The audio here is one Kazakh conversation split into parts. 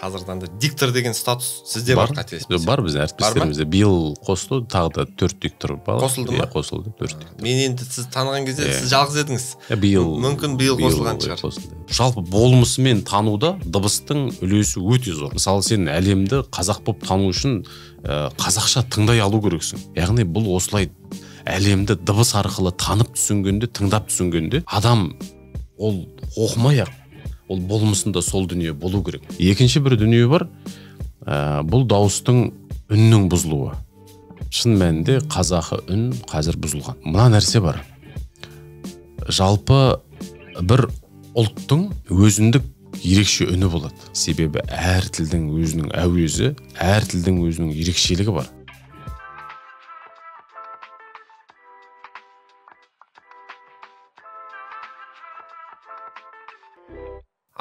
Қазірдан да диктор деген статус сізде бар қателеспесем. Бар біздің әріптестерімізде. Биыл қосылды, тағы да 4 диктор бар. Қосылды ма? Қосылды, 4 диктор. Мен енді сіз таныған кезде сіз жалғыз едіңіз. Мүмкін биыл қосылған шығар. Жалпы болмысымен тануда дыбыстың үлесі өте зор. Мысалы сен әлемді қазақ болып тану үшін қазақша тыңдай алу керексің. Яғни бұл осылай әлемді дыбыс арқылы танып түсінгенде, тыңдап түсінгенде адам ол оқымай-ақ ол болмысында сол дүние болу керек. Екінші бір дүние бар, бұл дауыстың үннің бұзылуы. Шын мәнінде қазақы үн қазір бұзылған. Мына нәрсе бар. Жалпы бір ұлттың өзіндік ерекше үні болады. Себебі әр тілдің өзінің әуезі, әр тілдің өзінің ерекшелігі бар.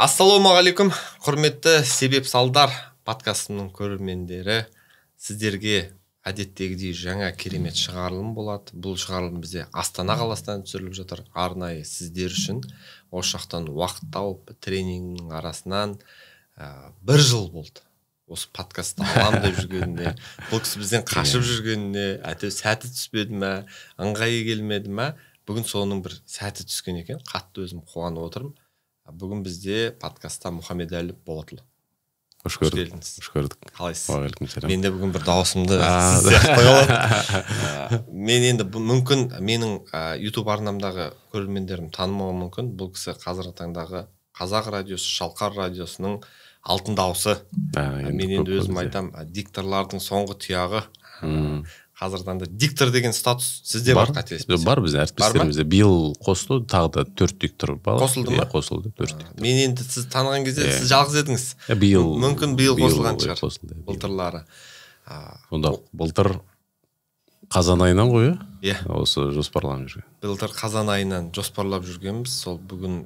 Ассалаумағалейкум, құрметті себеп салдар подкастымның көрермендері. Сіздерге әдеттегідей жаңа керемет шығарылым болады. Бұл шығарылым бізде Астана қаласынан түсіріліп жатыр. Арнайы сіздер үшін осы жақтан уақыт тауып тренингінің арасынан 1 жыл болды. Осы подкастты алам деп жүргеніне, бұл кісі бізден қашып жүргеніне, әйтеуір сәті түспеді ме, ыңғайы келмеді ме, бүгін соның бір сәті түскен екен. Қатты өзім қуанып отырмын. Бүгін бізде подкастта Мұхаммедәлі Болатұлы. Қош келдіңіз. Қош көрдік. Қалайсыз? Мен де бүгін бір дауысымды сияқты қалады. Мен енді мүмкін менің YouTube арнамдағы көрермендерім танымауы мүмкін. Бұл кісі қазіргі таңдағы Қазақ радиосы, Шалқар радиосының алтын дауысы. Мен енді өзім айтам, дикторлардың соңғы тұяғы. Қазірдан да диктор деген статус сізде бар қателеспесем. Бар біздің әріптестерімізде. Биыл қосылды, тағы да 4 диктор бар. Қосылды ма? Қосылды, 4 диктор. Мен енді сіз таныған кезде сіз жалғыз едіңіз. Мүмкін биыл қосылған шығар. Былтырлары. Сонда былтыр қазан айынан ғой, иә? Осы жоспарланып жүрген. Былтыр қазан айынан жоспарлап жүргенбіз. Сол бүгін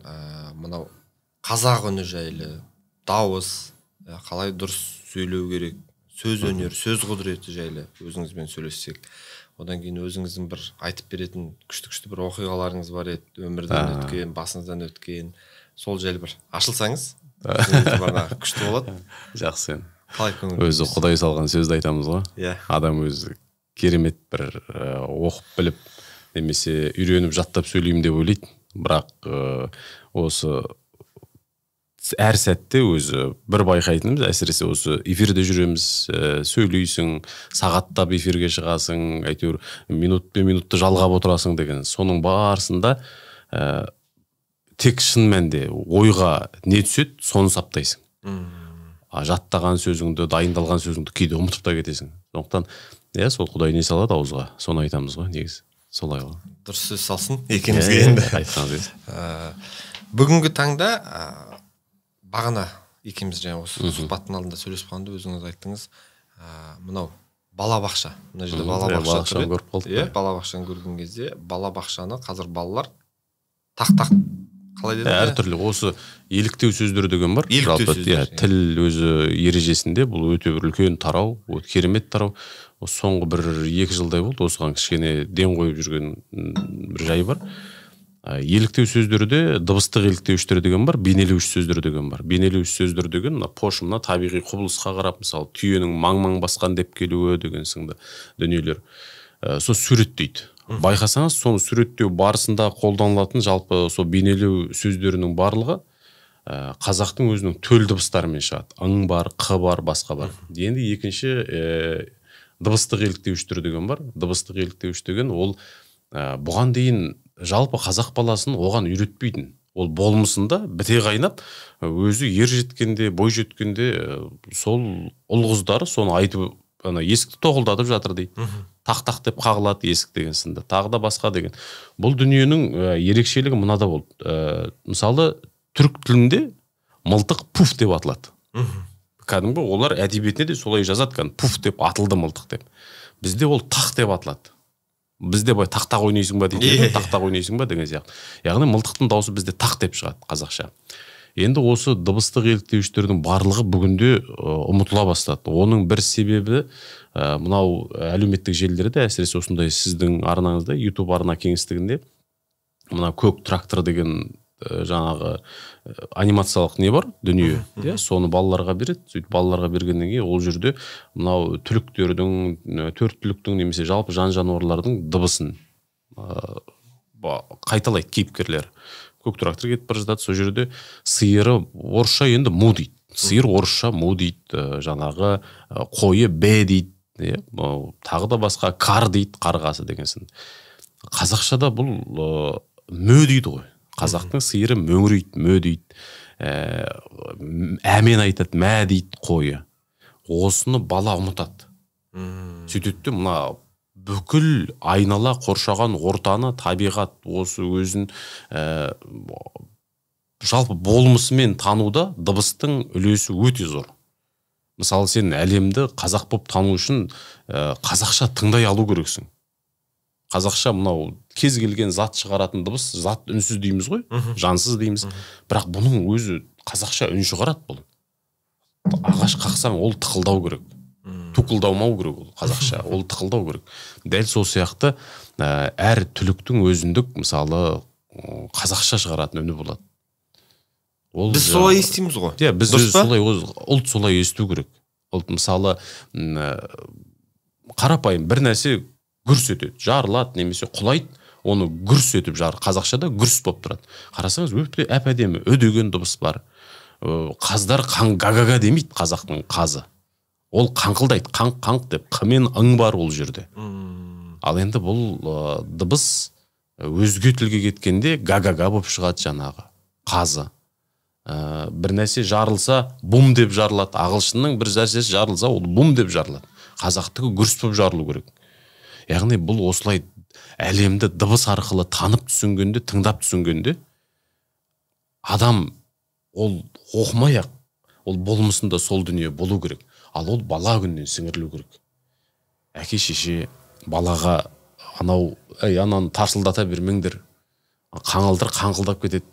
мынау қазақ үні жайлы, дауыс, қалай дұрыс сөйлеу керек, сөз өнері, сөз құдіреті жайлы өзіңізбен сөйлессек. Одан кейін өзіңіздің бір айтып беретін күшті бір оқиғаларыңыз бар еді, өмірден өткен, басыңыздан өткен. Сол жайлы бір ашылсаңыз, күшті болады. Жақсы. Қалай көңіл? Өзі Құдай салған сөзді айтамыз ғой. Иә. Адам өзі керемет бір оқып біліп, немесе үйреніп жаттап сөйлеймін деп ойлайды. Бірақ осы әр сәтте өзі бір байқайтынымыз, әсіресе осы эфирде жүреміз, сөйлейсің, сағаттап эфирге шығасың, әйтеуір минутты жалғап отырасың деген. Соның барысында тек шын мәнде ойға не түседі, соны саптайсың. Жаттаған сөзіңді, дайындалған сөзіңді кейде ұмытып та кетесің. Сондықтан, сол Құдай не салады ауызға, соны айтамыз ғой, негізі. Солай ғой. Дұрыс сөз салсын, екеумізге енді. Айтқаныңыз. Бүгінгі таңда бағана екеуміз жаңа осы сұхбаттың алдында сөйлесіп қалғанда өзіңіз айттыңыз, мынау балабақша. Мына жерде балабақша көріп қалдық. Балабақшаны көрген кезде балабақшаны қазір балалар тақ-тақ қалай деді? Әртүрлі осы еліктеу сөздер деген бар. Жалпы тіл өзі ережесінде бұл өте бір үлкен тарау, керемет тарау. Соңғы 1-2 жылдай болды, осыған кішкене ден қойып жүрген бір жай бар. Еліктеу сөздерде дыбыстық еліктеуіштер деген бар, бейнелеуіш сөздер деген бар. Бейнелеуіш сөздер деген пошымына табиғи құбылысқа қарап, мысалы түйенің маң-маң басқан деп келуі деген сынды дүниелер. Сол суреттейді. Байқасаңыз, соны суреттеу барысында қолданылатын жалпы сол бейнелеу сөздерінің барлығы қазақтың өзінің төл дыбыстарымен шығады. Ың бар, қ бар, басқа бар. Енді екінші дыбыстық еліктеуіштер деген бар. Дыбыстық еліктеуіш деген ол бұған дейін жалпы қазақ баласын оған үйретпейтін. Ол болмысында біте қайнап, өзі ер жеткенде, бой жеткенде сол ұл-қыздары соны айтып, есікті тоқылдатып жатыр дейді. Тақ-тақ деп қағылады есік деген сынды. Тағы да басқа деген. Бұл дүниенің ерекшелігі мынада болды. Мысалы, түрік тілінде мылтық пуф деп атылады. Кәдімгі олар әдебиетіне де солай жазады, пуф деп атылды мылтық деп. Бізде ол тақ деп атылады. Бізде бай тақ-тақ ойнайсың ба дейді, тақ-тақ ойнайсың ба деген сияқты. Яғни мылтықтың дауысы бізде тақ деп шығады қазақша. Енді осы дыбыстық еліктеуіштердің барлығы бүгінде ұмытыла бастады. Оның бір себебі мынау әлеуметтік желілерде, әсіресе осындай сіздің арнаңызда, YouTube арна кеңістігінде мына көк трактор деген жаңағы анимациялық не бар дүние, иә, соны балаларға береді. Сөйтіп балаларға бергеннен кейін ол жерде мынау түліктердің, төрт түліктің немесе жалпы жан жануарлардың дыбысын қайталайды кейіпкерлер. Көк трактор кетіп бара жатады, сол жерде сиыры орысша енді му дейді. Сиыр орысша му дейді, жаңағы қойы бе дейді, тағы да басқа кар дейді, қарғасы деген сын. Қазақшада бұл мө дейді ғой. Қазақтың сиыры мөңірейді, мө дейді. Әмен айтады, мә дейді қойы. Осыны бала ұмытады. Сөйтеді де мына бүкіл айнала қоршаған ортаны, табиғат, осы өзін жалпы болмысымен тануда дыбыстың үлесі өте зор. Мысалы, сен әлемді қазақ болып тану үшін қазақша тыңдай алу керексің. Қазақша мынау кез келген зат шығаратын дыбыс, зат үнсіз дейміз ғой, жансыз дейміз. Бірақ бұның өзі қазақша үн шығарады бұл. Ағаш қақсаң, ол тықылдау керек. Тұқылдаумау керек ол қазақша, ол тықылдау керек. Дәл сол сияқты әр түліктің өзіндік, мысалы, қазақша шығаратын үні болады. Біз солай естиміз ғой. Иә, біз солай, ұлт солай есту керек. Ұлт, мысалы, қарапайым бір нәрсе гүрс етеді, жарылады, немесе құлайды, оны гүрс етіп жар. Қазақшада гүрс болып тұрады. Қарасаңыз, өте әп-әдемі өдеген дыбыс бар. Қаздар га-га-га демейді қазақтың қазы. Ол қаңқылдайды, қаңқ-қаңқ деп, қымен ың бар ол жерде. Ал енді бұл дыбыс өзге тілге кеткенде га-га-га болып шығады жаңағы қазы. Бір нәрсе жарылса, бум деп жарылады. Ағылшынның бір нәрсесі жарылса, ол бум деп жарылады. Қазақтығы гүрс болып жарылу керек. Яғни бұл осылай әлемді дыбыс арқылы танып түсінгенде, тыңдап түсінгенде, адам ол оқымай-ақ, ол болмысында сол дүние болу керек. Ал ол бала күннен сіңірілу керек. Әке шеше балаға ананы тарсылдата бермеңдер. Қаңылдап кетеді.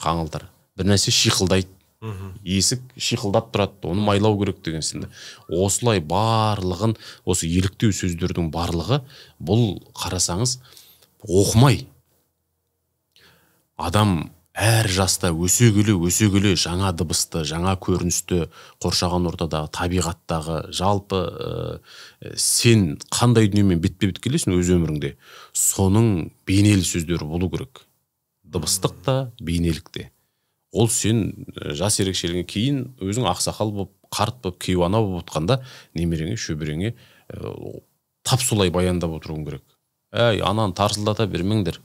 Қаңылдар. Бір нәрсе шиқылдайды. Есік шиқылдап тұрады, оны майлау керек деген сынды. Осылай барлығын, осы еліктеу сөздердің барлығы, бұл қарасаңыз оқымай. Адам әр жаста өсе келе жаңа дыбысты, жаңа көріністі, қоршаған ортадағы, табиғаттағы, жалпы сен қандай дүниемен бетпе-бет келесің өз өміріңде, соның бейнелі сөздері болу керек. Дыбыстық та, бейнелік те. Ол сен жас ерекшелігінен кейін өзің ақсақал болып, қарт болып, кейуана болып отқанда немереңе, шөбереңе тап солай баяндап отыруың керек. Әй, ананы тарсылдата бермеңдер.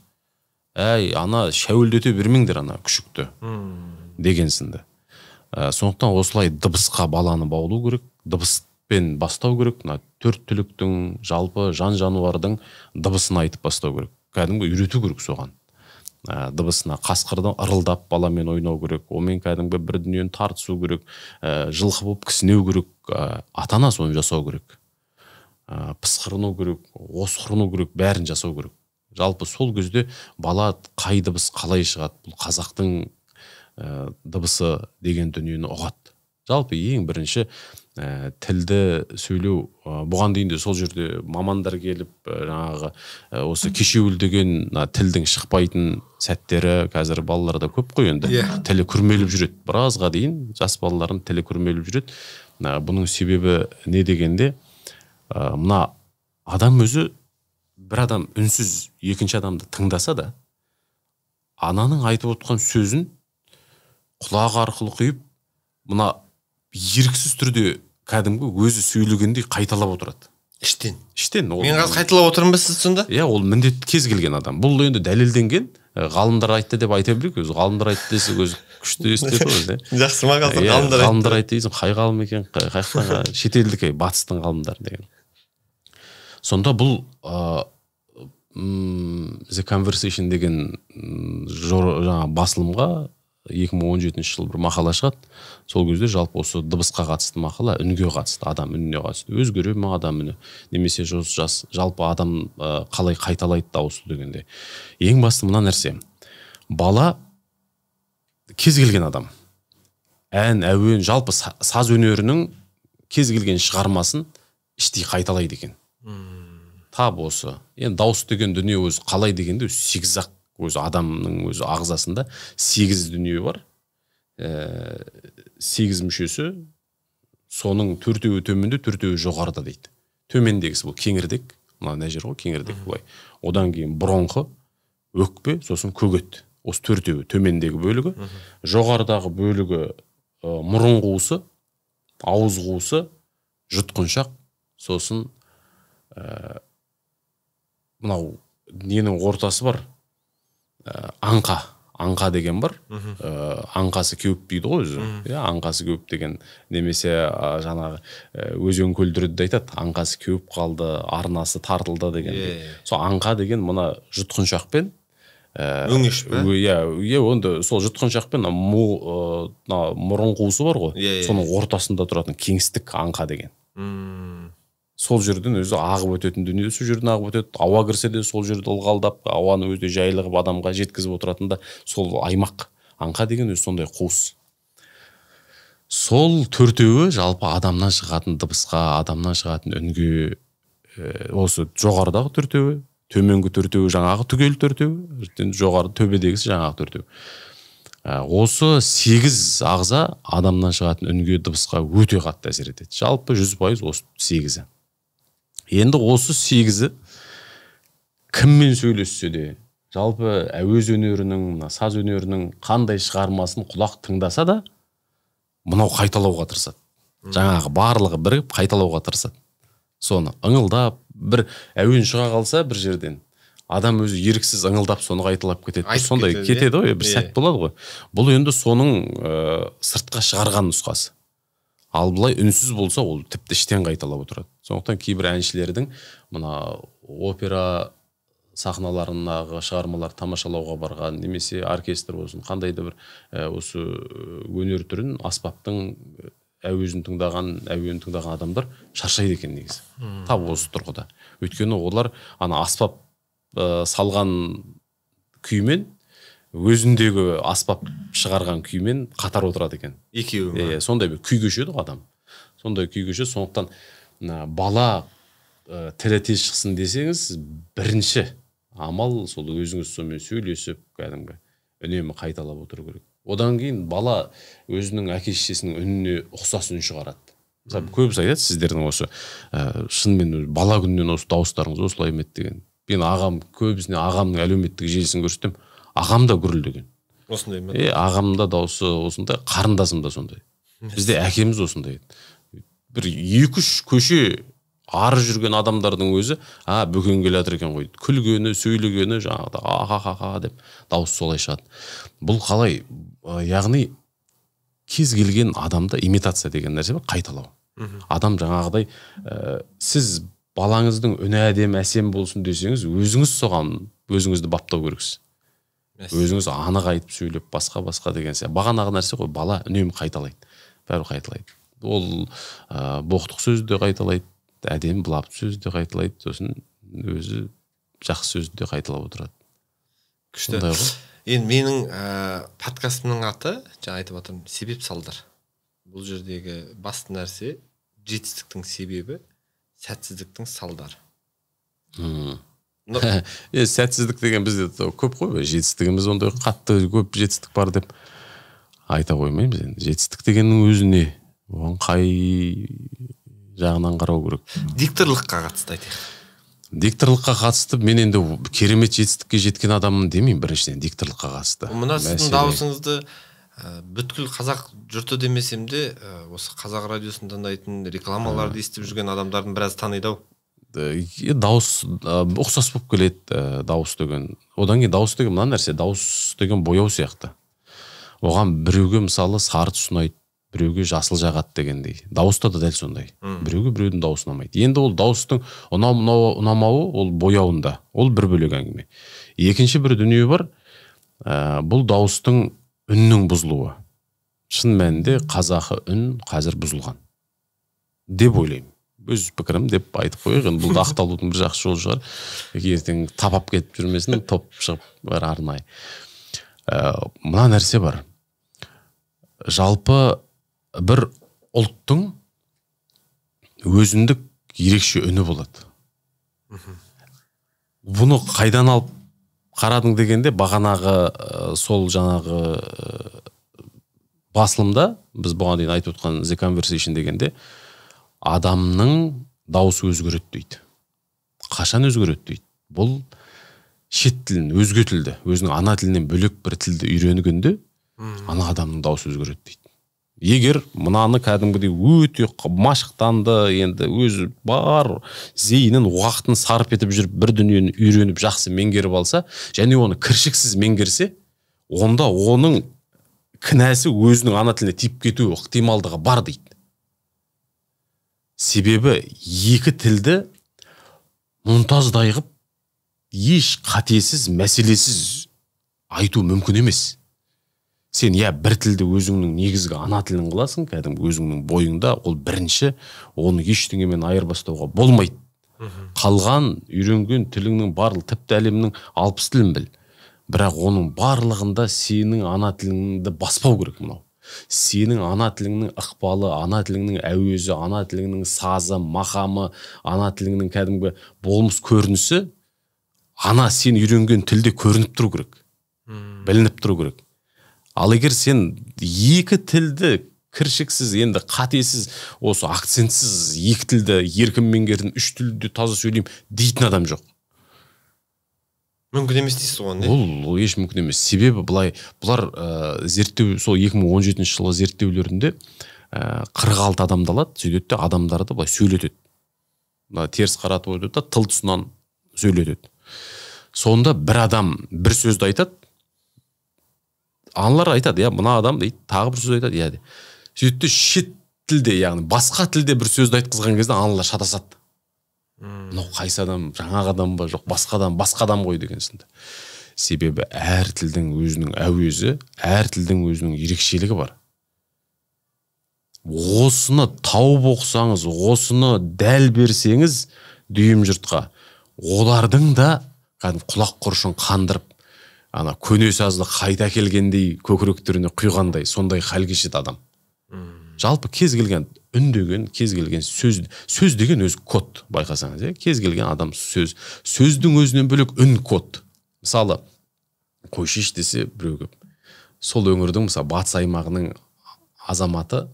Әй, ана шәуілдете бермеңдер ана күшікті. Деген сынды. Сондықтан осылай дыбысқа баланы баулу керек, дыбыспен бастау керек. Төрт түліктің, жалпы жан жануардың дыбысын айтып бастау керек. Кәдімгі үйрету керек соған. Дыбысына қасқырдан ырылдап баламен ойнау керек, омен кәдімгі бір дүниені тартысу керек, жылқы болып кісінеу керек, ата-ана соны жасау керек, пысқырыну керек, осқырыну керек, бәрін жасау керек. Жалпы сол кезде бала қай дыбыс қалай шығады, бұл қазақтың дыбысы деген дүниені ұғады. Жалпы ең бірінші тілді сөйлеу, бұған дейін де сол жерде мамандар келіп, жаңағы осы кешеуілдеген тілдің шықпайтын сәттері қазір балаларда көп қой енді. Тілі күрмеліп жүреді. Біразға дейін жас балалардың тілі күрмеліп жүреді. Бұның себебі не дегенде, мына адам өзі, бір адам үнсіз екінші адамды тыңдаса да, ананың айтып отқан сөзін құлақ арқылы құйып, мына еріксіз түрде кәдімгі өзі сөйлегендей қайталап отырады. Іштен. Мен қазір қайталап отырмын ба сіз сонда? Иә, ол міндет кез келген адам. Бұл енді дәлелденген, ғалымдар айтты деп айта берейік, өзі ғалымдар айтты десе өзі күшті естіп ғой. Жақсы ма қазір ғалымдар айтты дейсің, қай ғалым екен, қай шетелдік, батыстың ғалымдар деген. Сонда бұл The Conversation деген жаңа басылымға 2017 жыл бір мақала шығады. Сол кезде жалпы осы дыбысқа қатысты мақала, үнге қатысты, адам үніне қатысты. Өзгере ме адам үні, немесе жалпы адам қалай қайталайды дауысты дегенде. Ең басты мына нәрсе. Бала кез келген адам. Ән, әуен, жалпы саз өнерінің кез келген шығармасын іштей қайталайды екен. Тап осы. Енді дауыс деген дүние өзі қалай дегенде зигзаг өзі адамның өзі ағзасында 8 дүние бар. 8 мүшесі, соның 4-еуі төменде, 4-еуі жоғарыда дейді. Төмендегісі бұл кеңірдек, мына жер ғой кеңірдек былай. Одан кейін бронхы, өкпе, сосын көгет. Осы 4-еуі төмендегі бөлігі. Жоғарыдағы бөлігі мұрын қуысы, ауыз қуысы, жұтқыншақ, сосын мынау ненің ортасы бар. Аңқа деген бар. Аңқасы кеуіп дейді ғой өзі. Аңқасы кеуіп деген, немесе жаңағы өзен көлдірді айтады. Аңқасы кеуіп қалды, арнасы тартылды деген. Сол аңқа деген мына жұтқыншақпен өңеш пе? Онда сол жұтқыншақпен мұрын қуысы бар ғой. Соның ортасында тұратын кеңістік аңқа деген. Сол жерден өзі ағып өтетін дүние, сол жерден ағып өтеді. Ауа кірсе де сол жерді ылғалдап, ауаны өзі жайлығып адамға жеткізіп отыратын да сол аймақ. Аңқа деген өзі сондай қуыс. Сол 4-еуі жалпы адамнан шығатын дыбысқа, адамнан шығатын үнге, осы жоғарыдағы 4-еуі, төменгі 4-еуі жаңағы түгел 4-еуі, жоғары төбедегісі жаңағы 4-еуі. Осы 8 ағза адамнан шығатын үнге, дыбысқа өте қатты әсер етеді. Жалпы 100% осы 8-і. Енді осы 8-і кіммен сөйлессе де, жалпы әуез өнерінің, саз өнерінің қандай шығармасын құлақ тыңдаса да, мынау қайталауға тырысады. Жаңағы барлығы бірігіп қайталауға тырысады. Соны ыңылдап, бір әуен шыға қалса бір жерден, адам өзі еріксіз ыңылдап соны қайталап кетеді. Сондай кетеді ғой, бір сәт болады ғой. Бұл енді соның сыртқа шығарған нұсқасы. Ал былай үнсіз болса, ол тіпті іштен қайталап отырады. Сондықтан кейбір әншілердің мына опера сахналарындағы шығармалар тамашалауға барған, немесе оркестр болсын, қандай да бір осы өнер түрін, аспаптың әуезін тыңдаған адамдар шаршайды екен негізі. Тап осы тұрғыда. Өйткені олар аспап салған күймен, өзіндегі аспап шығарған күймен қатар отырады екен. Екеуі. Сондай бір күй кешеді адам. Сондай күй кешеді. Сондықтан бала тілі тез шықсын десеңіз, бірінші амал сол өзіңіз сонымен сөйлесіп, кәдімгі үнемі қайталап отыру керек. Одан кейін бала өзінің әке-шешесінің үніне ұқсас үн шығарады. Көбісі айтады сіздердің осы шынымен бала күннен осы дауыстарыңыз осылай ме деген. Мен көбісіне ағамның әлеуметтік желісін көрсетем. Ағам да гүрілдеген. Осындай ма? Ағамда дауысы осындай, қарындасым да сондай. Бізде әкеміз осындай. Бір 2-3 көше ары жүрген адамдардың өзі, бөкен келе жатыр екен ғой. Күлгені, сөйлегені, жаңағыда аха деп дауыс солай шығады. Бұл қалай? Яғни кез келген адамда имитация деген нәрсе бар, қайталау. Адам жаңағыдай, сіз балаңыздың үні әдемі, әсем болсын десеңіз, өзіңіз соған өзіңізді баптау керексіз. Өзіңіз анық айтып сөйлеп, басқа деген сияқты. Бағанағы нәрсе ғой, бала үнемі қайталайды. Бәрі қайталайды. Ол боқтық сөзді де қайталайды, әдемі былапыт сөзді де қайталайды, сосын өзі жақсы сөзді де қайталап отырады. Күшті. Енді менің подкастымның аты, жаңа айтып жатырмын, себеп салдар. Бұл жердегі басты нәрсе жетістіктің себебі, сәтсіздіктің салдары. Сәтсіздік деген бізде көп қой, жетістігіміз ондай қатты көп жетістік бар деп айта қоймаймыз енді. Жетістік дегеннің өзіне, оған қай жағынан қарау керек. Дикторлыққа қатысты айтайық. Дикторлыққа қатысты мен енді керемет жетістікке жеткен адаммын демеймін, біріншіден дикторлыққа қатысты. Мына сіздің дауысыңызды бүткіл қазақ жұрты демесем де, осы қазақ радиосын тыңдайтын, рекламаларды естіп жүрген адамдардың біраз таниды ау. Дауыс ұқсас болып келеді, дауыс деген. Одан кейін дауыс деген мына нәрсе, дауыс деген бояу сияқты. Оған біреуге мысалы сары түс ұнайды, біреуге жасыл жағады дегендей. Дауыста да дәл сондай. Біреуге біреудің дауысы ұнамайды. Енді ол дауыстың ұнамауы ол бояуында. Ол бір бөлек әңгіме. Екінші бір дүние бар. Бұл дауыстың үннің бұзылуы. Шын мәнінде қазақы үн қазір бұзылған деп ойлаймын. Өз пікірім деп айтып қойық. Бұл ақталудың бір жақсы жолы шығар. Ертең тапап кетіп жүрмесін, топ шығып бар арнайы. Мына нәрсе бар. Жалпы бір ұлттың өзіндік ерекше үні болады. Бұны қайдан алып қарадың дегенде бағанағы сол жаңағы басылымда біз бұған дейін айтып отқан The Conversation дегенде адамның дауысы өзгереді дейді. Қашан өзгереді дейді? Бұл шет тілін, өзге тілді, өзінің ана тілінен бөлек бір тілді үйренгенде ана адамның дауысы өзгереді дейді. Егер мынаны кәдімгідей өте машықтанды, енді өзі бар зейінін, уақытын сарп етіп жүріп, бір дүниені үйреніп жақсы меңгеріп алса, және оны кіршіксіз меңгерсе, онда оның кінәсі өзінің ана тіліне тиіп кету ықтималдығы бар дейді. Себебі екі тілді мұнтаздай қып, еш қатесіз, мәселесіз айту мүмкін емес. Сен бір тілді өзіңнің негізгі ана тілін қыласың, кәдімгі өзіңнің бойыңда, ол бірінші, оны ештеңемен айырбастауға болмайды. Қалған үйренген тіліңнің барлық, тіпті әлемнің 60 тілін біл. Бірақ оның барлығында сенің ана тіліңді баспау керек мынау. Сенің ана тіліңнің ықпалы, ана тіліңнің әуезі, ана тіліңнің сазы, мақамы, ана тіліңнің кәдімгі болмыс көрінісі, ана сен үйренген тілде көрініп тұру керек. Білініп тұру керек. Ал егер сен екі тілді кіршіксіз, енді қатесіз, осы акцентсіз екі тілді еркін меңгердім, үш тілді таза сөйлеймін дейтін адам жоқ. Мүмкін емес дейсіз ғой, не? Ол еш мүмкін емес. Себебі бұлар зерттеу, сол 2017 жылғы зерттеулерінде 46 адамды алады, сөйтеді, адамдарды былай сөйлетеді. Теріс қаратып өтеді, тыл тұсынан сөйлетеді. Сонда бір адам бір сөзді айтады, аналар айтады, мына адам дейді, тағы бір сөз айтады, дейді. Сөйтті шет тілде, яғни басқа тілде бір сөзді айтқызған кезде аналар шатасады. Мынау қайсы адам, жаңағы адам ба, жоқ, басқа адам ғой деген сынды. Себебі әр тілдің өзінің әуезі, әр тілдің өзінің ерекшелігі бар. Осыны тауып оқысаңыз, осыны дәл берсеңіз дүйім жұртқа, олардың да құлақ құрышын қандырып, көне сазды қайта келгендей көкіректеріне құйғандай, сондай хал кешеді адам. Жалпы кез келген үн деген, кез келген сөз деген өз код, байқасаңыз, кез келген адам сөздің өзінен бөлек үн код. Мысалы, Қойшеш десе біреу көп. Сол өңірдің, мысалы, батыс аймағының азаматы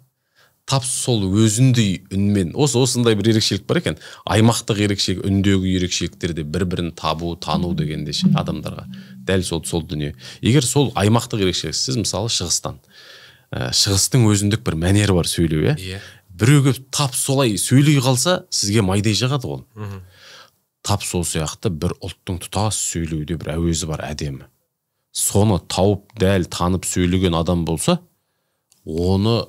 тап сол өзіндей үнмен, осындай бір ерекшелік бар екен. Аймақтық ерекшелік, үндегі ерекшеліктерде бір-бірін табу, тану дегенде адамдарға дәл сол дүние. Егер сол аймақтық ерекшелік, сіз мысалы шығыстың өзіндік бір мәнері бар сөйлеу, біреуге тап солай сөйлей қалса, сізге майдай жағады ол. Тап сол сияқты бір ұлттың тұтас сөйлеуде бір әуезі бар, әдемі. Соны тауып дәл танып сөйлеген адам болса, оны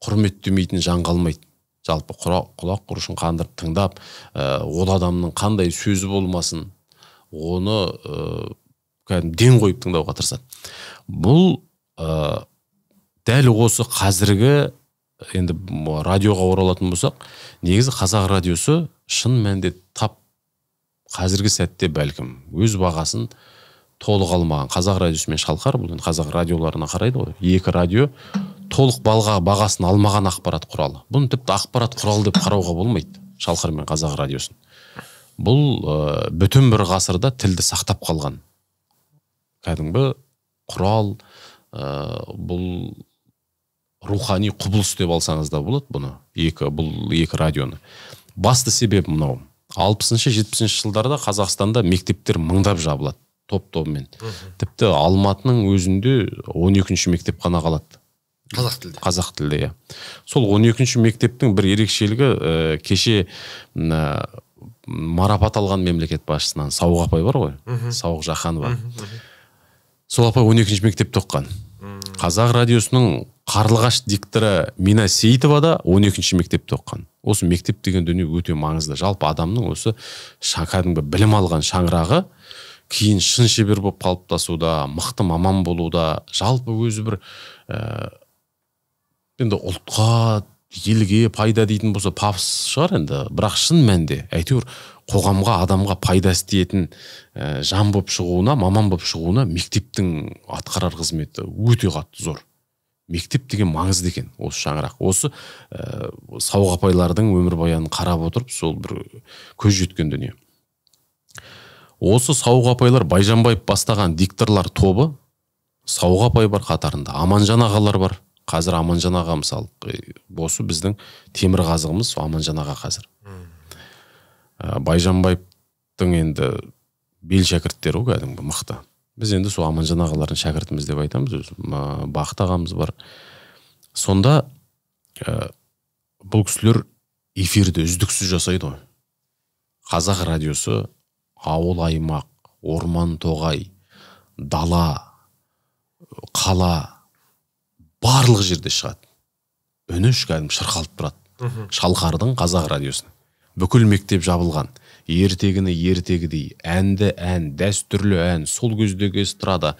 құрметтемейтін жан қалмайды. Жалпы құлақ құрышын қандырып тыңдап, ол адамның қандай сөзі болмасын, оны ден қойып тыңдауға тырысады. Бұл дәл осы қазіргі, енді радиоға оралатын болсақ, негізі қазақ радиосы шын мәнде тап қазіргі сәтте бәлкім өз бағасын толық алмаған. Қазақ радиосы мен Шалқар, бұл қазақ радиоларына қарайды ғой. Екі радио толық бағасын алмаған ақпарат құралы. Бұны тіпті ақпарат құралы деп қарауға болмайды, Шалқар мен қазақ радиосын. Бұл бүтін бір ғасырда тілді сақтап қалған кәдімгі құрал, бұл рухани құбылыс деп алсаңыз да болады бұны, бұл екі радионы. Басты себеп мынау. 60-70 жылдарда Қазақстанда мектептер мыңдап жабылады, топ-тобымен. Тіпті Алматының өзінде 12-ші мектеп қана қалады. Қазақ тілде, Сол 12-ші мектептің бір ерекшелігі, кеше марапат алған мемлекет басшысынан Сауық апай бар ғой, Сауық Жаханова. Сол апай 12-ші мектепте оқыған. Қазақ радиосының Қарлығаш дикторы Мина Сейітова да 12-ші мектепте оқыған. Осы мектеп деген дүние өте маңызды. Жалпы адамның осы кәдімгі білім алған шаңырағы кейін шын шебер болып қалыптасуда, мықты маман болуда, жалпы өзі бір енді ұлтқа, елге пайда дейтін болса пафос шығар енді, бірақ шын мәнде әйтеуір қоғамға, адамға пайда істейтін жан болып шығуына, маман болып шығуына мектептің атқарар қызметі өте қатты зор. Мектеп деген маңызды екен осы шаңырақ. Осы Сауық апайлардың өмірбаянын қарап отырып, сол бір көз жеткен дүние. Осы Сауық апайлар, Байжанбаев бастаған дикторлар тобы, Сауық апай бар қатарында, Аманжан ағалар бар. Қазір Аманжан аға мысалы, осы біздің темір қазығымыз Аманжан аға қазір. Байжанбаевтың енді бел шәкірттері ғой, кәдімгі мықты. Біз енді сол Аманжан ағалардың шәкіртіміз деп айтамыз. Бақыт ағамыз бар. Сонда бұл кісілер эфирді үздіксіз жасайды ғой. Қазақ радиосы ауыл аймақ, орман тоғай, дала, қала барлық жерде шығады. Үні кәдімгі шырқалып тұрады. Шалқардың қазақ радиосын. Бүкіл мектеп жабылған. Ертегіні ертегідей, әнді ән, дәстүрлі ән, сол көздегі эстрада,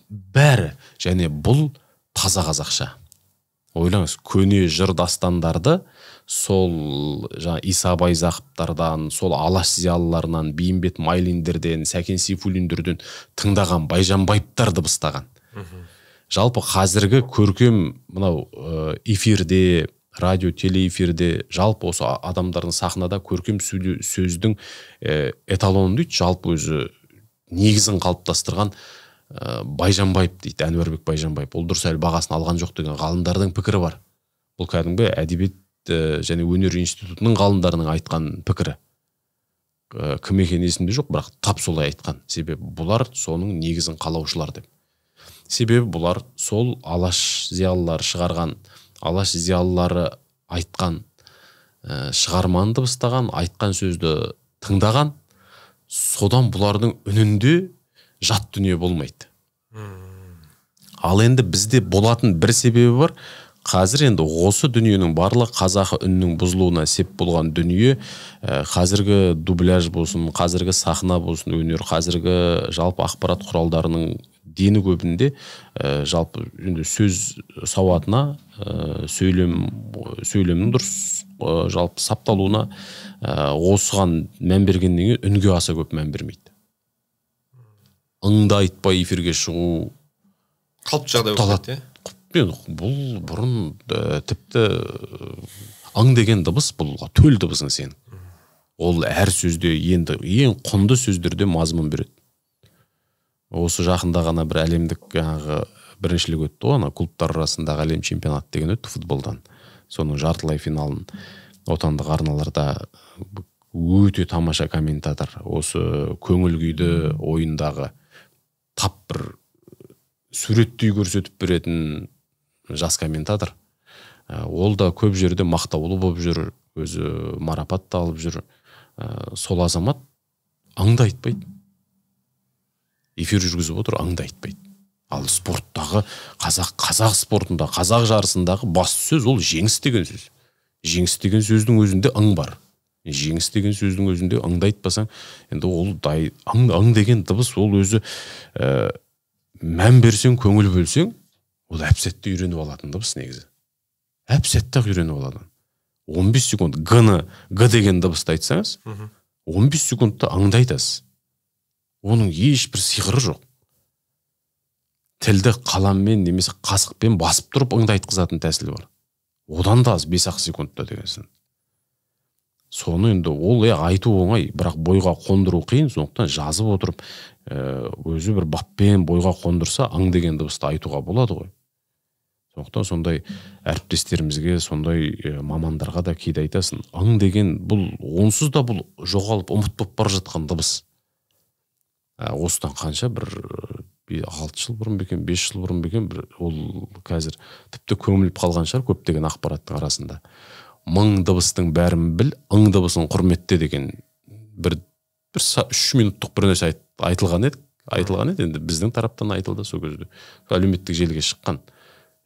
бәрі. Және бұл таза қазақша. Ойлаңыз, көне жыр дастандарды сол Иса Байзақовтардан, сол Алаш зиялыларынан, Бейімбет Майлиндерден, Сәкен Сейфуллиндерден тыңдаған Байжанбаевтар дыбыстаған. Жалпы қазіргі көркем мынау эфирде, радио, телеэфирде, жалпы осы адамдардың сахнада көркем сөздің эталонын дейді, жалпы өзі негізін қалыптастырған Байжанбаев дейді, Әнуарбек Байжанбаев. Ол дұрыс әлі бағасын алған жоқ деген ғалымдардың пікірі бар. Бұл кәдімгі әдебиет және өнер институтының ғалымдарының айтқан пікірі. Кім екені есімде жоқ, бірақ тап солай айтқан. Себебі бұлар соның негізін қалаушылар деп. Себебі бұлар сол Алаш зиялылары шығарған, Алаш зиялылары айтқан шығарманы дыбыстаған, айтқан сөзді тыңдаған, содан бұлардың үнінде жат дүние болмайды. Ал енді бізде болатын бір себебі бар. Қазір енді осы дүниенің барлық қазақы үннің бұзылуына сеп болған дүние, қазіргі дубляж болсын, қазіргі сахна болсын, өнер, қазіргі жалпы ақпарат құралдарының дені көбінде жалпы сөз сауатына, сөйлемнің дұрыс жалпы сапталуына осыған мән бергеннен кейін үнге аса көп мән бермейді. Ыңды айтпай эфирге шығу қалыпты жағдай болады. Бұл бұрын тіпті ың деген дыбыс, бұл төл дыбысың сен. Ол әр сөзде енді ең құнды сөздерде мазмұн береді. Осы жақында ғана бір әлемдік біріншілік өтті ғой, клубтар арасындағы әлем чемпионаты деген өтті футболдан. Соның жартылай финалын отандық арналарда өте тамаша комментатор, осы көңіл күйді ойындағы тап бір суреттей көрсетіп беретін жас комментатор. Ол да көп жерде мақтаулы болып жүр, өзі марапат та алып жүр. Сол азамат аңды айтпайды. Эфир жүргізіп отыр, аңды айтпайды. Ал спорттағы, қазақ спортында, қазақ жарысындағы басты сөз ол жеңіс деген сөз. Жеңіс деген сөздің өзінде ың бар. Жеңіс деген сөздің өзінде ыңды айтпасаң, енді ол ың деген дыбыс, ол өзі мән берсең, көңіл бөлсең, ол әп-сәтте үйреніп алатын дыбыс негізі. Әп-сәтте үйреніп алатын. 15 секунд Г деген дыбысты айтсаңыз, 15 секундта аңды айтасыз. Оның ешбір сиқыры жоқ. Тілді қаламмен немесе қасықпен басып тұрып ыңды айтқызатын тәсілі бар. Одан да аз 5-ақ секундта дегенсін. Соны енді ол айту оңай, бірақ бойға қондыру қиын, сондықтан жазып отырып, өзі бір баппен бойға қондырса, ың деген дыбысты айтуға болады ғой. Сондықтан сондай әріптестерімізге, сондай мамандарға да кейде айтасың, ың деген бұл онсыз да бұл жоғалып ұмыт болып бара жатқан дыбыс. Осыдан қанша бір 6 жыл бұрын бекен, 5 жыл бұрын бекен, ол қазір тіпті көміліп қалған шығар көптеген ақпараттың арасында. Мың дыбыстың бәрін біл, ың дыбысын құрметте деген бір 3 минуттық бір нәрсе айтылған еді, енді біздің тараптан айтылды сол кезде. Әлеуметтік желіге шыққан.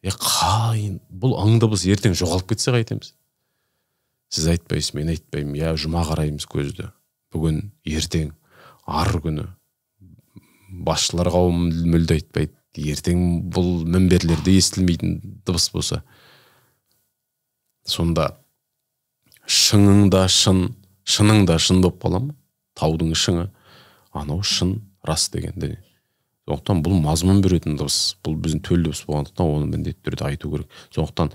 Қайын, бұл ың дыбыс ертең жоғалып кетсе қайтеміз? Сіз айтпайсыз, мен айтпаймын, жұма қараймыз көзді. Бүгін, ертең, ар күні. Басшылар қауым мүлде айтпайды. Ертең бұл мінберлерде естілмейтін дыбыс болса. Сонда шының да шын, шының да шын болып қала ма? Таудың шыңы, анау шын, рас дегенде. Сондықтан бұл мазмұн беретін дыбыс, бұл біздің төл дыбыс болғандықтан оны міндетті түрде айту керек. Сондықтан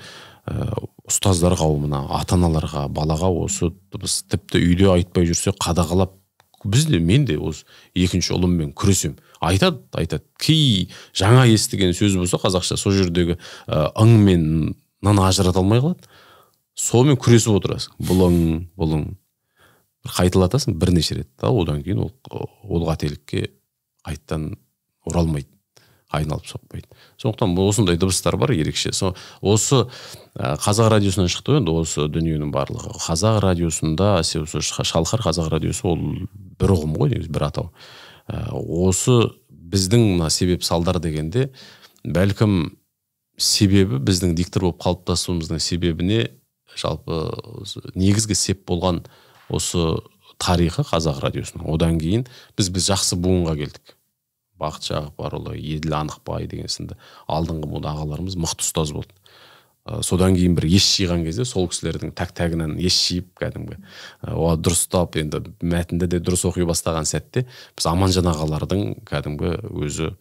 ұстаздар қауымына, ата-аналарға, балаға осы дыбыс тіпті үйде айтпай жүрсе қадағалап мен де осы екінші ұлыммен күресем. Айтады. Кей жаңа естіген сөз болса қазақша сол жердегі ың мен ны ажырата алмай қалады. Сонымен күресіп отырасың. Бұлың. Қайталатасың бірнеше рет. Одан кейін ол қателікке қайттан оралмайды. Айналып соқпайды. Сондықтан осындай дыбыстар бар ерекше. Осы қазақ радиосынан шықты енді осы дүниенің барлығы. Қазақ радиосында, Шалқар қазақ радиосы ол бір ұғым ғой, негізі бір атау. Осы біздің себеп салдар дегенде, бәлкім себебі біздің диктор болып қалыптасуымыздың себебіне жалпы негізгі сеп болған осы тарихы қазақ радиосының. Одан кейін біз жақсы буынға келдік. Бақыт Жағыпарұлы, Еділ Анықбай деген сынды алдыңғы буын ағаларымыз мықты ұстаз болды. Содан кейін бір еш жиған кезде сол кісілердің тәк-тәгінен еш жиып кәдімгі дұрыстап, енді мәтінді де дұрыс оқи бастаған сәтте біз Аманжан ағалардың кәдімгі өзі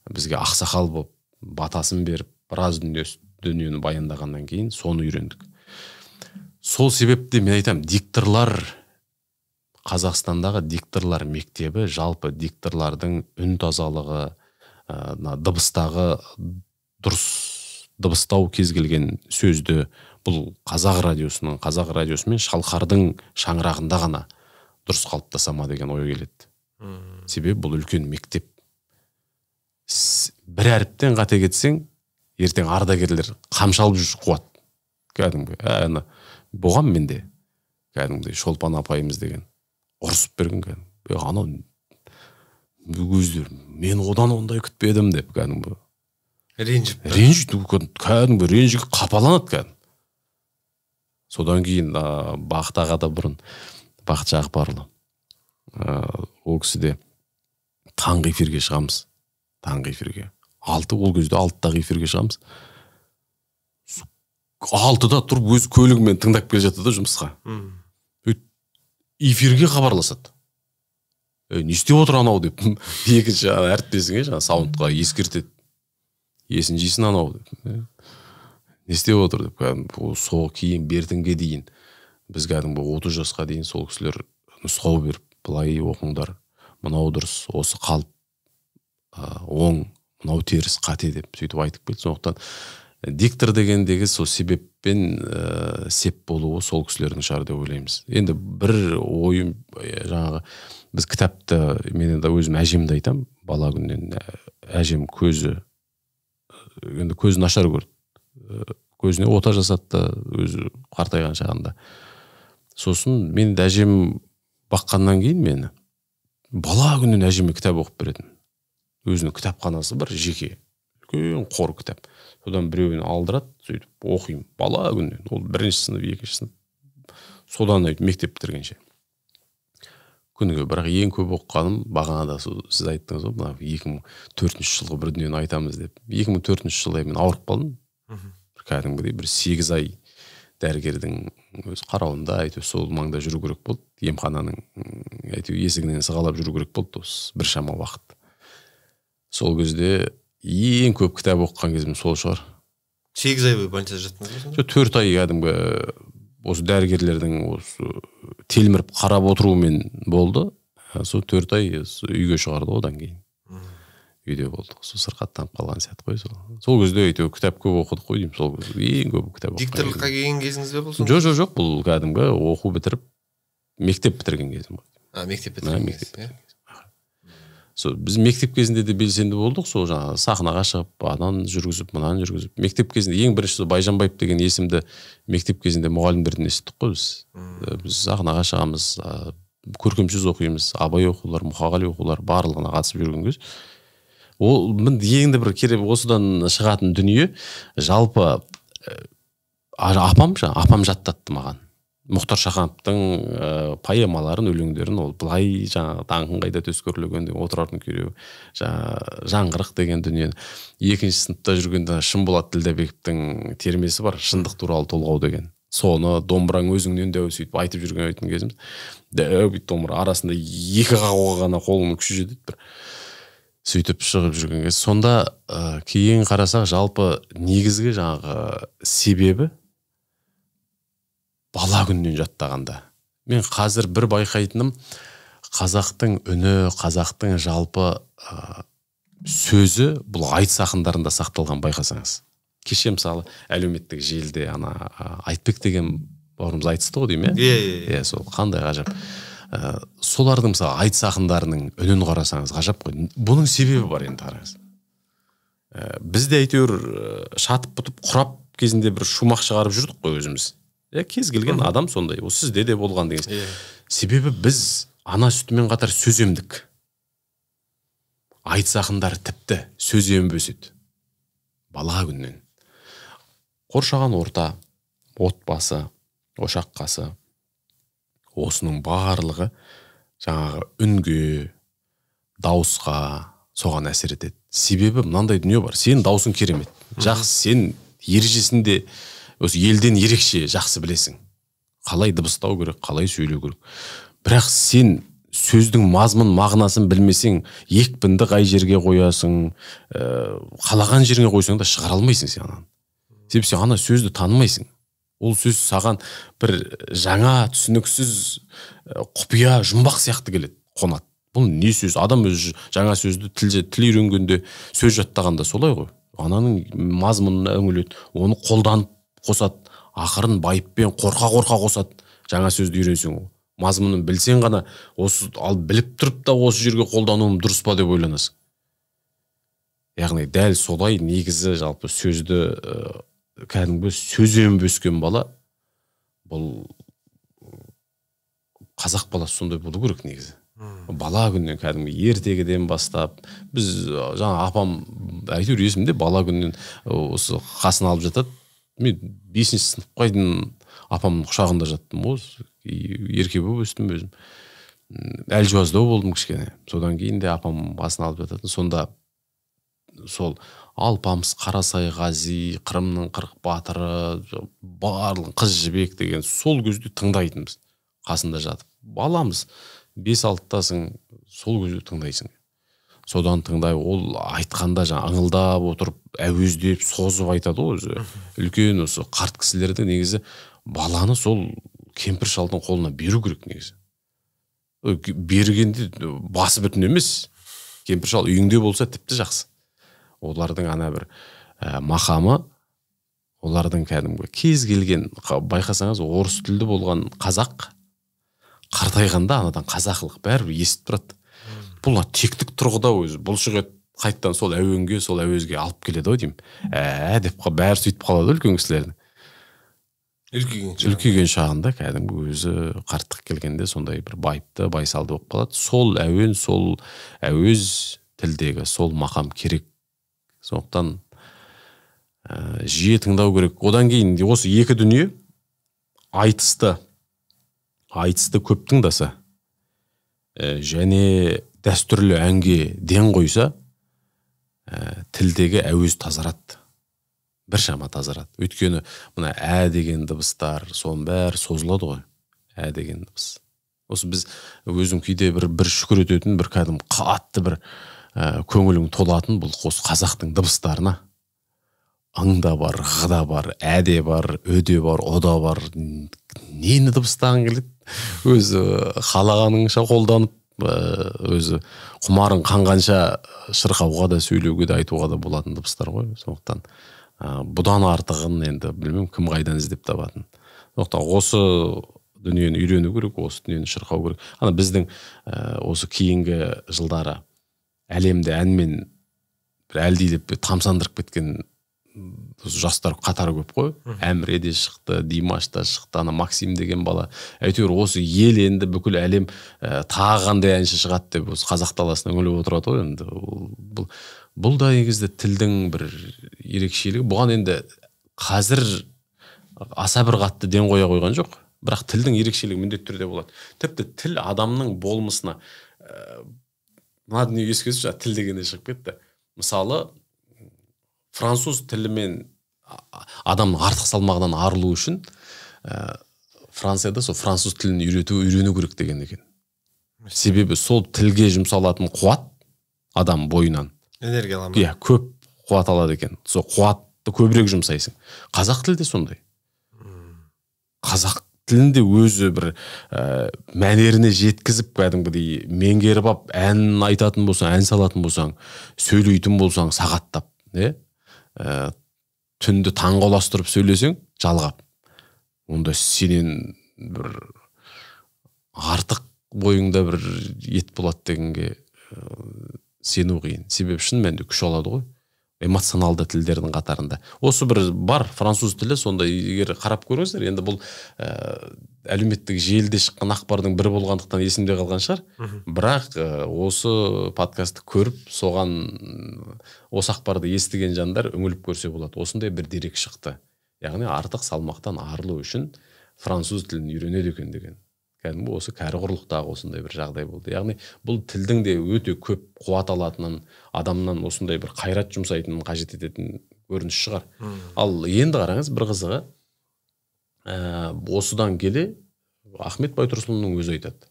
бізге ақсақал болып батасын беріп біраз дүниені баяндағаннан кейін соны үйрендік. Сол себепте мен айтам, дикторлар, Қазақстандағы дикторлар мектебі, жалпы дикторлардың үн тазалығы, дыбыстағы дұрыс дыбыстау кез келген сөзді бұл қазақ радиосы мен Шалқардың шаңырағында ғана дұрыс қалыптаса ма деген ой келеді. Себебі бұл үлкен мектеп. Бір әріптен қате кетсең, ертең ардагерлер қамшалып жүр қуат. Кәдімгі, бұған менде кәдімгі Шолпан апайымыз деген ұрысып берген кәдімгі. Анау өздері, мен одан ондай күтпедім деп кәдімгі. Ренжіп, кәдімгі ренжіге қапаланады кәдімгі. Содан кейін Бақыт ағада бұрын, Бақыт Жағыпарұлы, ол кісіде таңғы эфирге шығамыз. Таңғы эфирге. Ол кезде 6-дағы эфирге шығамыз. 6-да тұрып өз көлігімен тыңдап келе жатты да жұмысқа. Эфирге хабарласады. Не істеп отыр анау деп. Екінші әріптесіңе саундқа ескертеді. Есін жейсін анау деп. Не істеп отыр деп. Сол кейін бертінге дейін біз кәдімгі 30 жасқа дейін сол кісілер нұсқау беріп, былай оқыңдар, мынау дұрыс, осы қалып, оң, мынау теріс, қате деп сөйтіп айтып келді. Сондықтан диктор дегендегі сол себеппен сеп болуы сол кісілердің шығар деп ойлаймыз. Енді бір ойым, жаңағы біз кітапты, мен енді өзім әжемді айтам, бала күннен әжем көзі нашар көрді. Көзіне ота жасатты, өзі қартайған шағында. Сосын мен әжем баққаннан кейін мені бала күннен әжеме кітап оқып беретін. Өзінің кітапханасы бар, жеке, үлкен қор кітап. Содан біреуін алдырады, сөйтіп оқимын. Бала күннен, ол 1-ші сынып, 2-ші сынып. Содан мектеп бітіргенше. Күніге, бірақ ең көп оқығаным, бағанада сіз айттыңыз ғой, 2004 жылғы бір дүниені айтамыз деп. 2004 жылы мен ауырып қалдым. Кәдімгідей бір 8 ай дәрігердің өз қарауында, әйтеу сол маңда жүру керек болды. Емхананың әйтеу есігінен сығалап жүру керек болды, осы бір шама уақыт. Сол кезде ең көп кітап оқыған кезім сол шығар. 8 ай бойынша жаттыңыз ба? 4 ай кәдімгі осы дәрігерлердің осы телміріп қарап отыруымен болды. Сол 4 ай үйге шығарды одан кейін. Үйде болды. Сол сырқаттанып қалған сәт қой сол. Сол кезде әйтеу кітап көп оқыдық қой деймін. Сол ең көп кітап оқыған. Дикторлыққа келген кезіңіз бе болсын? Жоқ, бұл кәдімгі оқу бітіріп мектеп бітірген кезім ғой. Мектеп бітірген кезім. Біз мектеп кезінде де белсенді болдық, сол жаңағы сахнаға шығып, анан жүргізіп, мынан жүргізіп. Мектеп кезінде ең бірінші Байжанбаев деген есімді мектеп кезінде мұғалімдерден естідік қой біз. Біз сахнаға шығамыз, көркем сөз оқимыз, абай оқулар, мұқағали оқулар барлығына қатысып жүрген кез. Ол енді бір керек осыдан шығатын дүние, жалпы апам жаттатты маған. Мұхтар Шахановтың поэмаларын, өлеңдерін, ол былай жаңағы таңқын қайда төскөрлеген деген отырардың күйреуі, жаңғырық деген дүниені. 2-ші сыныпта жүргенде Шынболат Ділдәбековтің термесі бар, шындық туралы толғау деген. Соны домбыраң өзіңнен дәу сөйтіп айтып жүрген кезіміз. Дәу домбыра арасында 2 қағуға ғана қолым күші жетеді бір. Сөйтіп шығып жүрген кез. Сонда кейін қарасақ, жалпы негізгі жаңағы себебі бала күннен жаттағанда. Мен қазір бір байқайтыным, қазақтың үні, қазақтың жалпы сөзі бұл айтыс ақындарында сақталған, байқасаңыз. Кеше мысалы әлеуметтік желіде Айтбек деген бауырымыз айтысты ғой деймін, иә? Сол қандай ғажап. Солардың мысалы айтыс ақындарының үнін қарасаңыз ғажап қой. Бұның себебі бар, енді қараңыз. Бізде әйтеуір шатып бұтып құрап кезінде бір шумақ шығарып жүрдік қой өзіміз. Кез келген адам сондай. Ол сізде де болған деген. Себебі біз ана сүтімен қатар сөз емдік. Айтыс ақындары тіпті сөз ембеседі. Бала күннен. Қоршаған орта, отбасы, ошақ қасы, осының барлығы жаңағы үнге, дауысқа соған әсер етеді. Себебі мынандай дүние бар. Сен даусың керемет. Жақсы, сен ережесінде осы елден ерекше жақсы білесің. Қалай дыбыстау керек, қалай сөйлеу керек. Бірақ сен сөздің мазмұн мағынасын білмесең, екпінді қай жерге қоясың, қалаған жерге қойсаң да шығара алмайсың сен ананы. Себебі сен ана сөзді танымайсың. Ол сөз саған бір жаңа, түсініксіз, құпия, жұмбақ сияқты келеді, қонады. Бұл не сөз? Адам өзі жаңа сөзді тіл үйренгенде, сөз жаттағанда солай ғой. Ананың мазмұнына үңіледі, оны қолданып қосады, ақырын байыппен қорқа қосады. Жаңа сөзді үйренсең, мазмұнын білсең ғана, ал біліп тұрып та осы жерге қолдануым дұрыс па деп ойланасың. Яғни дәл солай негізі жалпы сөзді кәдімгі сөзбен бөскен бала, бұл қазақ баласы сондай болу керек негізі. Бала күннен кәдімгі ертегіден бастап, біз жаңа апам әйтеуір есімде бала күннен осы қасын алып жатады. Мен 5-ші сыныпқа дейін апамның құшағында жаттым. Ерке болып өстім өзім. Әлжуаздау болдым кішкене. Содан кейін де апам қасын алып жататын. Сонда сол Алпамыс, Қарасай Ғази, Қырымның 40 батыры, барлық Қыз жібек деген сол көзде тыңдайтынбыз. Қасында жатып. Баламыз 5-6-тасың, сол көзде тыңдайсың. Содан тыңдай, ол айтқанда жаңа аңылдап отырып, әуездеп, созып айтады өзі. Үлкен осы қарт кісілерді негізі баланы сол кемпір шалдың қолына беру керек негізі. Бергенде басы бүтін емес. Кемпір шал үйіңде болса тіпті жақсы. Олардың бір мақамы, олардың кәдімгі кез келген, байқасаңыз, орыс тілді болған қазақ қартайғанда анадан қазақылық бәрібір естіп тұрады. Бұл тектік тұрғыда өзі бұлшық ет қайттан сол әуенге, сол әуезге алып келеді ау деймін. Деп бәрі сөйтіп қалады үлкен кісілердің. Үлкейген шағында кәдімгі өзі қарттық келгенде сондай бір байыпты, байсалды болып қалады. Сол әуен, сол әуез тілдегі сол мақам керек. Сондықтан жиі тыңдау керек. Одан кейін осы екі дүние айтысты көп тыңдаса және дәстүрлі әнге ден қойса, тілдегі әуез тазарады. Біршама тазарады. Өйткені мына деген дыбыстар, соның бәрі созылады ғой. Деген дыбыс. Осы біз өзің кейде бір шүкір ететін, бір кәдім қатты бір көңілің толатын бұл қазақтың дыбыстарына. Аңда бар, ғда бар, бар, өде бар, ода бар. Нені дыбыстаған келеді? Өзі қалағаныңша қолданып, өзі құмарың қанғанша шырқауға да, сөйлеуге де, айтуға да болатын дыбыстар ғой. Сондықтан бұдан артығын енді білмем кім қайдан іздеп табатын. Сондықтан осы дүниені үйрену керек, осы дүниені шырқау керек. Біздің осы кейінгі жылдары әлемде әнмен бір әлдейлеп тамсандырып кеткен жастар қатары көп қой. Әміре де шықты, Димаш та шықты, Максим деген бала. Әйтеуір осы ел енді бүкіл әлем тағандай әнші шығады деп осы қазақ даласына үңіліп отырады ғой. Енді бұл да негізі тілдің бір ерекшелігі. Бұған енді қазір аса бір қатты ден қоя қойған жоқ. Бірақ тілдің ерекшелігі міндетті түрде болады. Тіпті тіл адамның болмысына мына дүние ескерсіз, тіл дегенде шығып кетті. Мысалы, француз тілімен адамның артық салмағынан арылу үшін Францияда сол француз тілін үйрену керек деген екен. Себебі сол тілге жұмсалатын қуат адам бойынан энергия аламын. Иә, көп қуат алады екен. Сол қуатты көбірек жұмсайсың. Қазақ тілі де сондай. Қазақ тілінде өзі бір мәнеріне жеткізіп кәдімгідей меңгеріп алып ән айтатын болсаң, ән салатын болсаң, сөйлейтін болсаң сағаттап, түнді таңғаластырып сөйлесең жалғап, онда сенен бір артық бойыңда бір ет болады дегенге сену қиын. Себебі шын мәнінде күш алады ғой. Эмоционалды тілдердің қатарында. Осы бір бар француз тілі, сонда егер қарап көріңіздер, енді бұл әлеуметтік желіде шыққан ақпардың бірі болғандықтан есімде қалған шығар. Бірақ осы подкастты көріп, соған осы ақпарды естіген жандар үңіліп көрсе болады. Осындай бір дерек шықты. Яғни артық салмақтан арылу үшін француз тілін үйренеді екен деген. Кәдімгі осы кәрі құрлықтағы осындай бір жағдай болды. Яғни бұл тілдің де өте көп қуат алатынын, адамнан осындай бір қайрат жұмсайтынын қажет ететін көрініс шығар. Ал енді қараңыз, бір қызығы, осыдан келе Ахмет Байтұрсынұлының өзі айтады.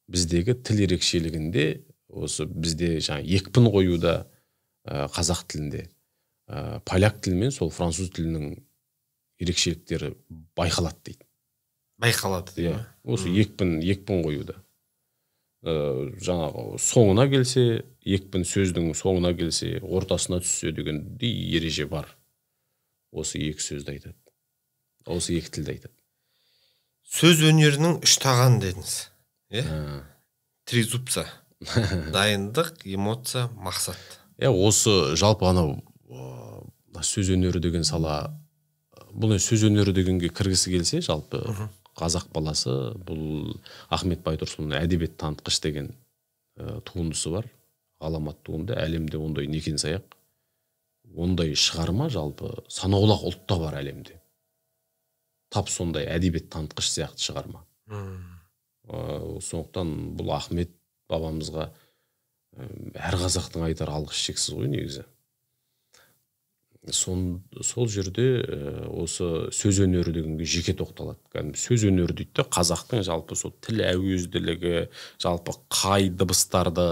Біздегі тіл ерекшелігінде, осы бізде екпін қоюда қазақ тілінде, поляк тілі мен сол француз тілінің ерекшеліктері байқалады дейді. Байқалады дейді. Осы екпін қоюда. Жаңағы соңына келсе, екпін сөздің соңына келсе, ортасына түссе дегендей ереже бар. Осы екі сөзді айтады. Осы екі тілді айтады. Сөз өнерінің үш таған дедіңіз. Тризубца. Дайындық, эмоция, мақсат. Осы жалпы анау сөз өнері деген сала, бұл сөз өнері дегенге кіргісі келсе, жалпы қазақ баласы, бұл Ахмет Байтұрсынұлының әдебиет танытқыш деген туындысы бар. Ғаламат туынды, әлемде ондай некен саяқ. Ондай шығарма жалпы санаулақ ұлтта бар әлемде. Тап сондай әдебиет танытқыш сияқты шығарма. Сондықтан бұл Ахмет бабамызға әр қазақтың айтар алғыс шексіз ғой негізі. Сол жерде осы сөз өнері дегенге жеке тоқталады. Сөз өнері дейді, қазақтың жалпы сол тіл әуезділігі, жалпы қай дыбыстарды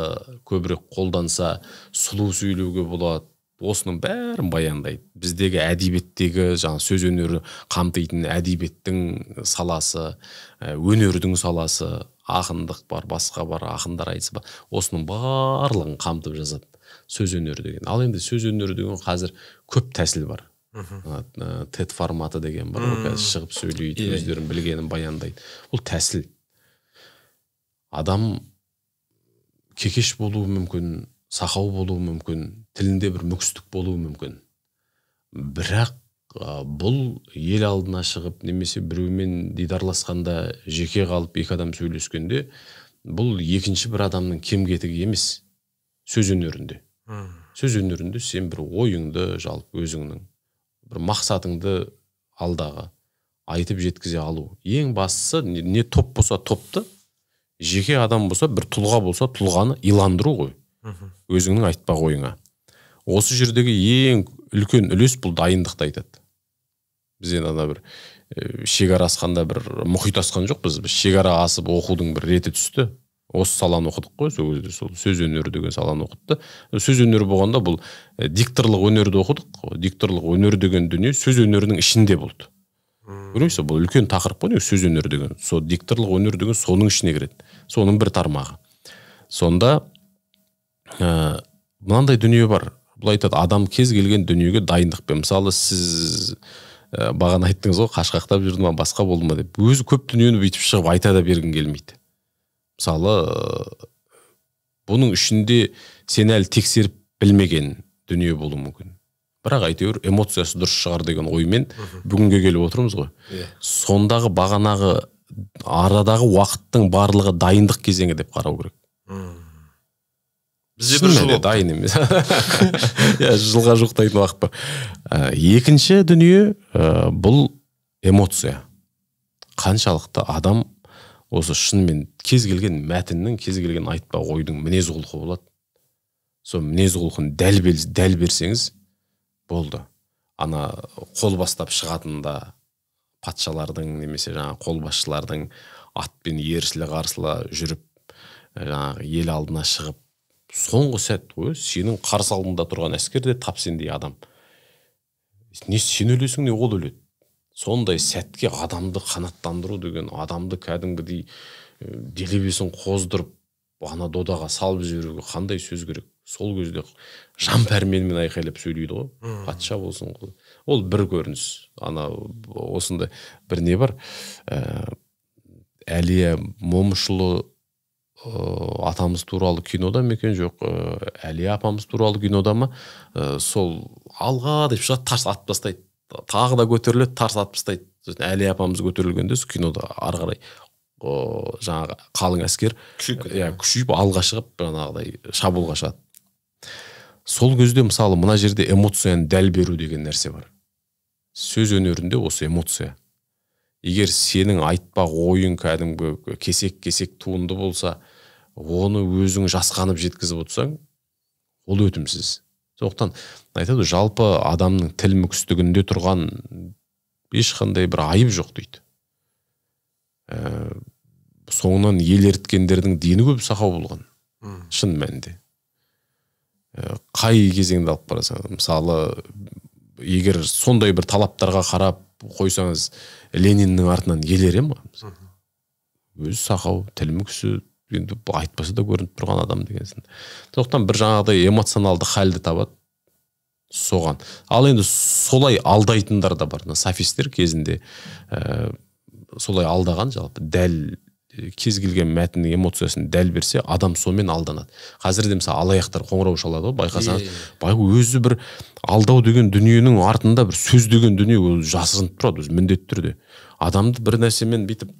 көбірек қолданса сұлу сөйлеуге болады. Осының бәрін баяндайды. Біздегі әдебиеттегі сөз өнері қамтитын әдебиеттің саласы, өнердің саласы, ақындық бар, басқа бар, ақындар айтысы бар. Осының барлығын қамтып жазады сөз өнері деген. Ал енді сөз өнері деген қазір көп тәсіл бар. TED форматы деген бар. Шығып сөйлейді, өздерін білгенін баяндайды. Бұл тәсіл. Адам кекеш болуы мүмкін, сақау болуы мүмкін, тілінде бір мүкістік болуы мүмкін. Бірақ бұл ел алдына шығып, немесе біреумен дидарласқанда, жеке қалып екі адам сөйлескенде, бұл екінші бір адамның кем-кетігі емес. Сөз өнерінде. Сөз өнерінде сен бір ойыңды, жалпы өзіңнің бір мақсатыңды алдағы айтып жеткізе алу. Ең бастысы, не топ болса топты, жеке адам болса, бір тұлға болса, тұлғаны иландыру ғой. Өзіңнің айтпақ ойыңа. Осы жердегі ең үлкен үлес бұл дайындықты айтады. Біз енді бір шекара асқанда бір мұхит асқан жоқ, біз шекара асып оқудың бір реті түсті. Осы саланы оқыдық қой, сол сөз өнері деген саланы оқыдық. Сөз өнері болғанда бұл дикторлық өнерді оқыдық. Дикторлық өнер деген дүние сөз өнерінің ішінде болды. Көресіз, бұл үлкен тақырып қой, сөз өнері деген. Сол дикторлық өнер деген соның ішіне кіреді. Соның бір тармағы. Сонда мынандай дүние бар. Бұл айтады, адам кез келген дүниеге дайындықпен. Мысалы, сіз бағана айттыңыз ғой, қашқақтап жүрді ма, басқа болды ма деп. Өзі көп дүниені бүйтіп шығып айта да бергің келмейді. Мысалы, бұның ішінде сен әлі тексеріп білмеген дүние болуы мүмкін. Бірақ әйтеуір эмоциясы дұрыс шығар деген оймен бүгінге келіп отырмыз ғой. Сондағы бағанағы арадағы уақыттың барлығы дайындық кезеңі деп қарау керек. Бізде бір жыл дайын емес. Жылға жуықтайтын уақыт бар. Екінші дүние бұл эмоция. Қаншалықты адам осы шынымен кез келген мәтіннің, кез келген айтпақ ойдың мінез құлқы болады. Сол мінез құлқын дәл берсеңіз болды. Ана қол бастап шығатында патшалардың немесе қолбасшылардың атпен ерсілі-қарсылы жүріп, ел алдына шығып, соңғы сәт сенің қарсы алдында тұрған әскерде тап сендей адам. Не сен өлесің, не ол өледі. сондай сәтке адамды қанаттандыру деген, адамды кәдімгідей делебесін қоздырып ана додаға салып жіберуге қандай сөз керек? Сол кезде жан пәрменімен айқайлап сөйлейді ғой. Патша болсын. Ол бір көрініс. Ана осындай бір не бар? Әлия Момышұлы атамыз туралы кинода ма екен, жоқ, Әлия апамыз туралы кинода ма, сол алға деп шығады, тарс атып тастайды. Тағы да көтеріледі, тарс атып тастайды. Әлия апамыз көтерілгенде кинода ары қарай жаңағы қалың әскер күшейіп алға шығып жаңағыдай шабуылға шығады. Сол кезде мысалы мына жерде эмоцияны дәл беру деген нәрсе бар. Сөз өнерінде осы эмоция. Егер сенің айтпақ ойың кәдімгі кесек-кесек туынды болса, оны өзің жасқанып жеткізіп отырсаң, ол өтімсіз. Сондықтан айтады, жалпы адамның тіл мүкістігінде тұрған ешқандай бір айып жоқ дейді. Соңынан ел ерткендердің дені көп сақау болған. Шын мәнінде. Қай кезеңді алып қарасаң, мысалы, егер сондай бір талаптарға қарап қойсаңыз, Лениннің артынан елере ма? Өзі сақау, тіл мүкісі, енді айтпаса да көрініп тұрған адам дегенсін. Сондықтан бір жаңағыдай эмоционалды халді табады соған. Ал енді солай алдайтындар да бар. Софистер кезінде солай алдаған, жалпы дәл кез келген мәтіннің эмоциясын дәл берсе, адам сонымен алданады. Қазірде мысалы алаяқтар қоңырау шалады, байқасаңыз, өзі бір алдау деген дүниенің артында бір сөз деген дүние жасырынып тұрады, өзі міндетті түрде. Адамды бір нәрсемен бүйтіп,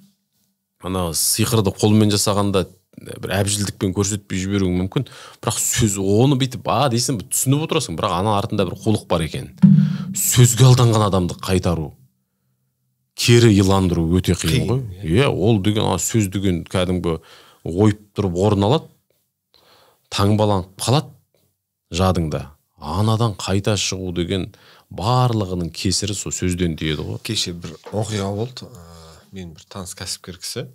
ана сиқырды қолмен жасағанда бір әбжілдікпен көрсетпей жіберуің мүмкін, бірақ сөз оны бүйтіп, дейсің, түсініп отырасың, бірақ ана артында бір қулық бар екен. Сөзге алданған адамды қайтару, кері иландыру өте қиын ғой. Ол деген сөз деген кәдімгі ойып тұрып орын алады, таңбаланып қалады жадыңда. Анадан қайта шығу деген барлығының кесірі сол сөзден дейді ғой. Кеше бір оқиға болды. Мен бір таныс кәсіпкер кісі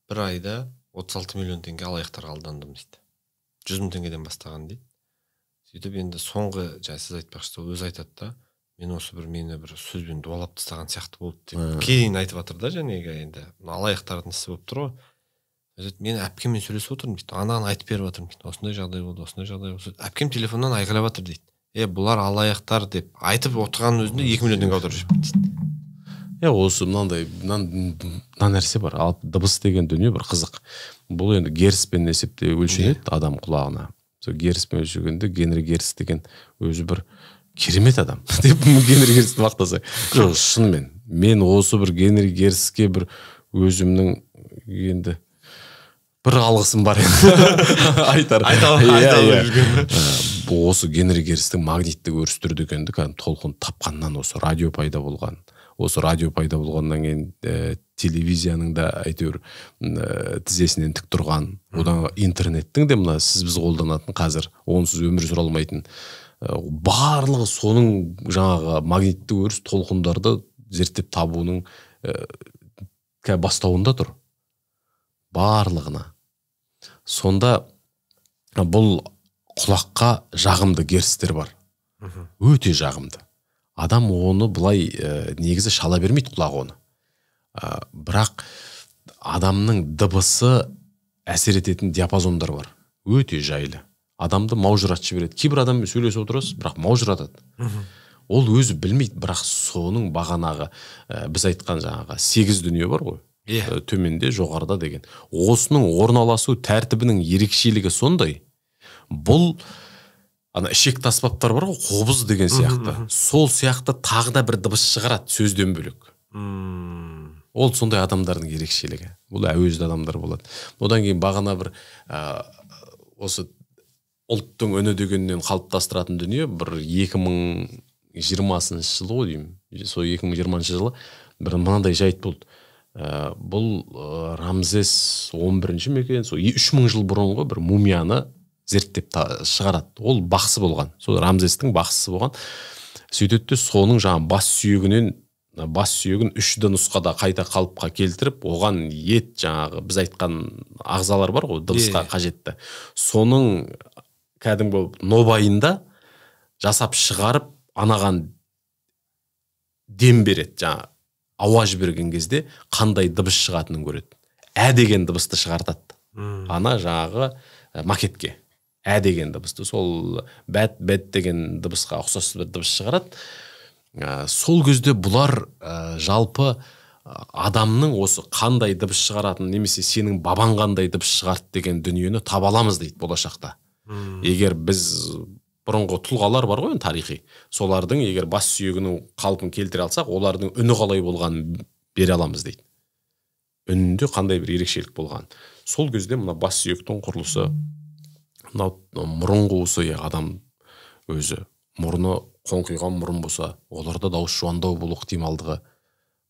бір айда 36 миллион теңге алаяқтарға алдандым дейді. 100 мың теңгеден бастаған дейді. Сөйтіп енді соңғы, сіз айтпақшы, өзі айтады да, мен осы мені бір сөзбен дуалап тастаған сияқты болды деп. Кейін айтып жатыр да, жәнегі енді алаяқтардың ісі болып тұр ғой. Мен әпкеммен сөйлесіп отырмын дейді. Анаған айтып беріп жатырмын дейді. Осындай жағдай болды, осындай жағдай болды. Әпкем телефоннан айқайлап жатыр дейді. Бұлар алаяқтар деп айтып отырған өзінде 2 миллион теңге аударып жіберді дейді. Осы мынандай нәрсе бар. Ал дыбыс деген дүние бір қызық. Бұл енді герцпен есепте өлшенеді адам құлағына. Сол герцпен өлшегенде Генри Герц деген өзі бір керемет адам деп Генри Герцті мақтаса. Жоқ, шынымен. Мен осы бір Генри Герцке бір өзімнің енді бір алғысым бар айтар. Осы Генри Герцтің магниттік өрістірді екенді толқын тапқаннан осы радио пайда болған. Осы радио пайда болғаннан кейін телевизияның да әйтеуір тізесінен тік тұрған. Одан интернеттің де мына біз қолданатын қазір онсыз өмір сүре алмайтын барлығы соның жаңағы магниттік өріс толқындарды зерттеп табуының бастауында тұр. Барлығына. Сонда бұл құлаққа жағымды герцтер бар. Өте жағымды. Адам оны бұлай негізі шала бермейді құлағы оны. Бірақ адамның дыбысы әсер ететін диапазондар бар. Өте жайлы. Адамды маужыратып жібереді. Кейбір адаммен сөйлесіп отырасыз, бірақ маужыратады. Ол өзі білмейді, бірақ соның бағанағы біз айтқан жаңағы 8 дүние бар ғой. Төменде, жоғарыда деген. Осының орналасу тәртібінің ерекшелігі сондай. Бұл ішек таспаптар бар ғой, қобыз деген сияқты. Сол сияқты тағы да бір дыбыс шығарады сөзден бөлек. Ол сондай адамдардың ерекшелігі. Бұл әуезді адамдар болады. Одан кейін бағана бір осы ұлттың үні дегеннен қалыптастыратын дүние бір 2020 жылы ғой деймін. Сол 2020 жылы бір мынандай жайт болды. Бұл Рамзес 11-ші мекен, сол 3000 жыл бұрынғы бір мумияны зерттеп шығарады. Ол бақсы болған. Сол Рамзестің бақсысы болған. Сөйтетті соның жаңа бас сүйегін 3D нұсқада қайта қалыпқа келтіріп, оған ет жаңағы біз айтқан ағзалар бар ғой, дыбысқа қажетті. Соның кәдімгі нобайында жасап шығарып, анаған дем береді, жаңа ауа жіберген кезде қандай дыбыс шығатынын көреді. Ә деген дыбысты шығартады. Ана жаңағы макетке ә деген дыбысты, сол бәт деген дыбысқа ұқсас бір дыбыс шығарады. Сол кезде бұлар жалпы адамның осы қандай дыбыс шығаратын, немесе сенің бабаң қандай дыбыс шығарды деген дүниені таба аламыз дейді болашақта. Егер біз бұрынғы тұлғалар бар ғой, тарихи, солардың егер бас сүйегінің қалпын келтіре алсақ, олардың үні қалай болғанын бере аламыз дейді. Үнінде қандай бір ерекшелік болған. Сол кезде мына бас сүйектің құрылысы, мынау мұрын қуысы, адам өзі мұрны қоңқиған мұрын болса, оларда дауыс жуандау болу ықтималдығы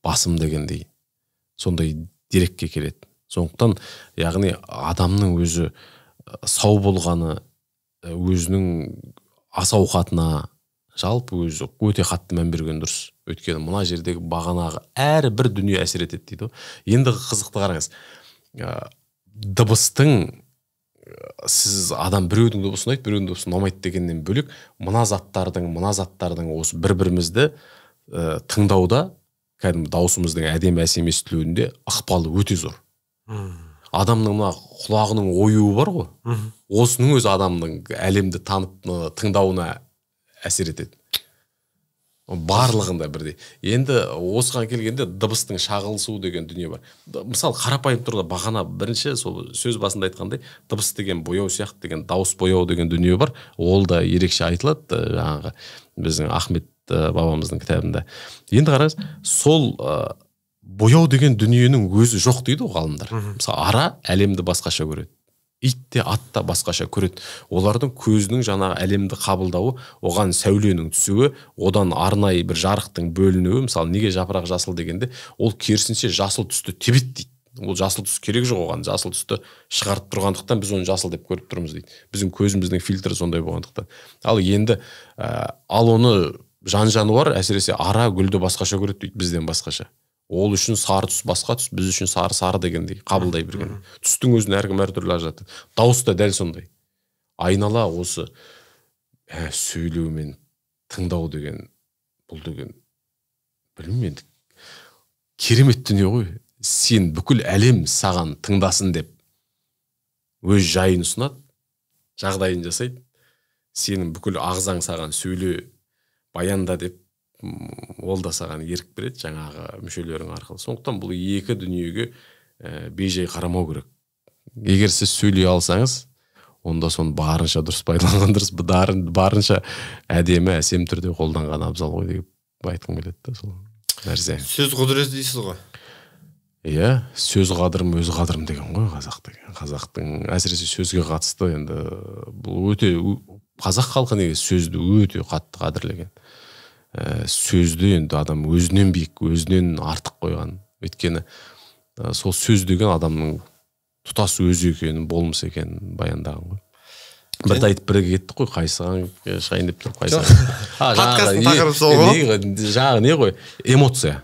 басым дегендей сондай дерекке келеді. Сондықтан яғни адамның өзі сау болғаны, өзінің ас ауқатына жалпы өзі өте қатты мән берген дұрыс. Өйткені мына жердегі бағанағы әрі бір дүние әсер етеді дейді. Енді қызықты қараңыз. Дыбыстың, сіз адам біреудің дыбысын ұнайды, біреудің дыбысын ұнамайды дегеннен бөлек, мына заттардың осы бір-бірімізді тыңдауда, кәдімгі даусымыздың әдемі әсем естілуінде ықпалы өте зор. Адамның мына құлағының оюы бар ғой, осының өзі адамның әлемді танып тыңдауына әсер етеді. Барлығында бірдей. Енді осыған келгенде дыбыстың шағылысу деген дүние бар. Мысалы қарапайым тұрғыда бағана бірінші сол сөз басында айтқандай, дыбыс деген бояу сияқты деген, дауыс бояу деген дүние бар. Ол да ерекше айтылады жаңағы біздің Ахмет бабамыздың кітабында. Енді қараңыз, сол бояу деген дүниенің өзі жоқ дейді ғалымдар. Мысалы ара әлемді басқаша көреді. Ит те, ат та басқаша көреді. Олардың көзінің жаңағы әлемді қабылдауы, оған сәуленің түсуі, одан арнайы бір жарықтың бөлінуі, мысалы неге жапырақ жасыл дегенде, ол керісінше жасыл түсті тебет дейді. Ол жасыл түс керек жоқ оған. Жасыл түсті шығарып тұрғандықтан біз оны жасыл деп көріп тұрмыз дейді. Біздің көзіміздің фильтрі сондай болғандықтан. Ал енді ал оны жан жануар әсіресе ара гүлді басқаша көреді дейді, бізден басқаша. Ол үшін сары түс басқа түс, біз үшін сары дегендей қабылдай берген. Түстің өзін әркім әртүрлі ажыратады. Дауыс та дәл сондай. Айнала осы сөйлеу мен тыңдау деген, бұл деген білмеймін енді керемет дүние ғой. Сен бүкіл әлем саған тыңдасын деп өз жайын ұсынады, жағдайын жасайды. Сенің бүкіл ағзаң саған сөйле, баянда деп ол да саған ерік береді жаңағы мүшелерің арқылы. Сондықтан бұл екі дүниеге бейжай қарамау керек. Егер сіз сөйлей алсаңыз, онда соны барынша дұрыс пайдаланған дұрыс, барынша әдемі, әсем түрде қолданған абзал ғой деп айтқым келеді да сол нәрсе. Сөз құдіреті дейсіз ғой. Иә, сөз қадірім, өз қадірім деген ғой қазақ деген. Қазақтың әсіресе сөзге қатысты енді бұл өте, қазақ халқы неге сөзді өте қатты қадірлеген. Сөзді енді адам өзінен биік, өзінен артық қойған. Өйткені сол сөз деген адамның тұтас өзі екенін, болмысы екенін баяндаған ғой. Бірді айтып бірге кеттік қой, қайсыған шайын деп тұрып қайсыған. Подкасттың тақырыбы сол ғой. Жаңағы не ғой? Эмоция.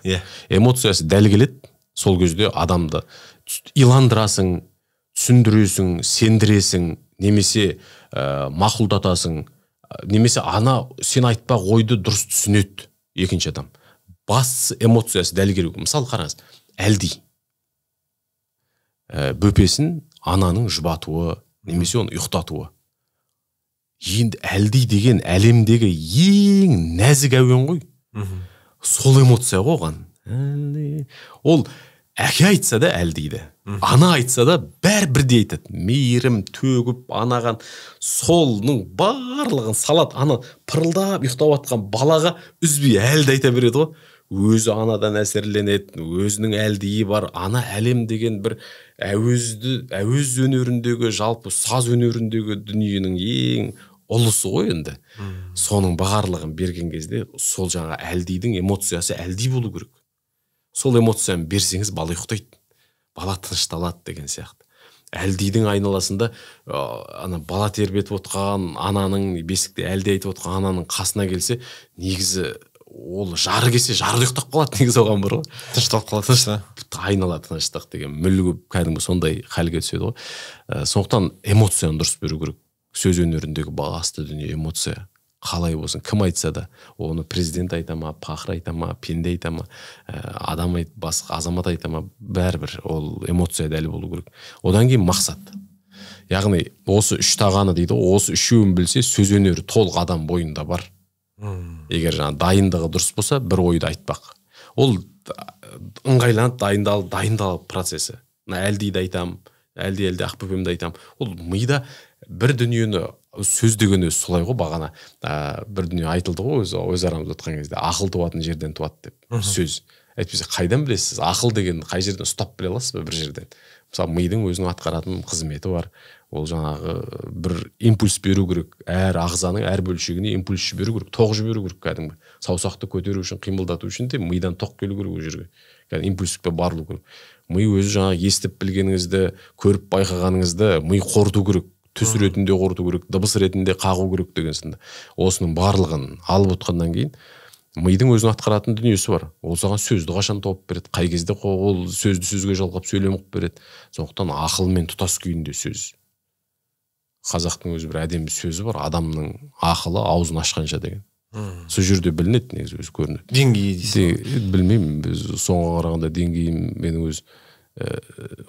Эмоциясы дәл келеді. Сол кезде адамды иландырасың, түсіндіресің, сендіресің, немесе мақұлдатасың, немесе ана сен айтпақ ойды дұрыс түсінеді екінші адам. Бастысы эмоциясы дәл келу. Мысалы қараңыз, әлди. Бөпесін ананың жұбатуы, немесе оны ұйықтатуы. Енді әлди деген әлемдегі ең нәзік әуен ғой. Сол эмоция қоған. Ол әке айтса да әлдейді. Ана айтса да бәр бірде айтады. Мейірім төгіп анаған солның барлығын салат. Ана пырылдап ұйықтап атқан балаға үзбей әлді айта береді ғой. Өзі анадан әсерленеді, өзінің әлдейі бар. Ана әлем деген бір әуез өнеріндегі, жалпы саз өнеріндегі дүниенің ең ұлысы ғой енді. Соның барлығын берген кезде сол жаңа әлдейдің эмоциясы әлдей болу керек. Сол эмоцияны берсеңіз бала ұйықтайды, бала тынышталады деген сияқты. Әлдейдің айналасында ана бала тербетіп отқан ананың, бесікте әлде айтып отқан ананың қасына келсе, негізі ол жары келсе жары ұйықтап қалады, негізі оған бір ғой. Тынышталып қалады. Айнала тыныштық деген мүлгі кәдімгі сондай халге түседі ғой. Сондықтан эмоцияны дұрыс беру керек. Сөз өнеріндегі басты дүние эмоция. қалай болсын, кім айтса да, оны президент айта ма, пақыр айта ма, пенде айта ма, адам басқа азамат айта ма, бәрібір ол эмоция дәл болу керек. Одан кейін мақсат. Яғни осы үш тағаны дейді, осы үшеуін білсе, сөз өнері толық адам бойында бар. Егер жаңа дайындығы дұрыс болса, бір ойды айтпақ. Ол ыңғайланып дайындалып процесі. Әлдейді айтам, әлде ақбөпемді айтам. Ол мида бір дүниені сөз деген өзі солай ғой, бағана бір дүние айтылды ғой, өз арамызда отқан кезде, ақыл туатын жерден туады деп. Сөз. Әйтпесе қайдан білесіз? Ақыл деген қай жерден ұстап біле аласыз ба бір жерден? Мысалы, мидың өзінің атқаратын қызметі бар. Ол жаңағы бір импульс беру керек. Әр ағзаның әр бөлшегіне импульс жіберу керек, тоқ жіберу керек кәдімгі. Саусақты көтеру үшін, қимылдату үшін де мидан тоқ келу керек ол жерге. Кәдімгі импульске барылу керек. Ми өзі жаңағы естіп білгеніңізді, көріп байқағаныңызды ми қорыту керек. Түс ретінде қорыту керек, дыбыс ретінде қағу керек деген сынды. Осының барлығын алып отқаннан кейін мидың өзінің атқаратын дүниесі бар. Ол саған сөзді қашан тауып береді, қай кезде ол сөзді сөзге жалғап сөйлеміп береді. Сондықтан ақылмен тұтас күйінде сөз. Қазақтың өзі бір әдемі сөзі бар, адамның ақылы аузын ашқанша деген. Сол жерде білінеді, негізі өзі көрінеді. Деңгейі дейсіз? Білмеймін, біз соңға қарағанда деңгейім менің өз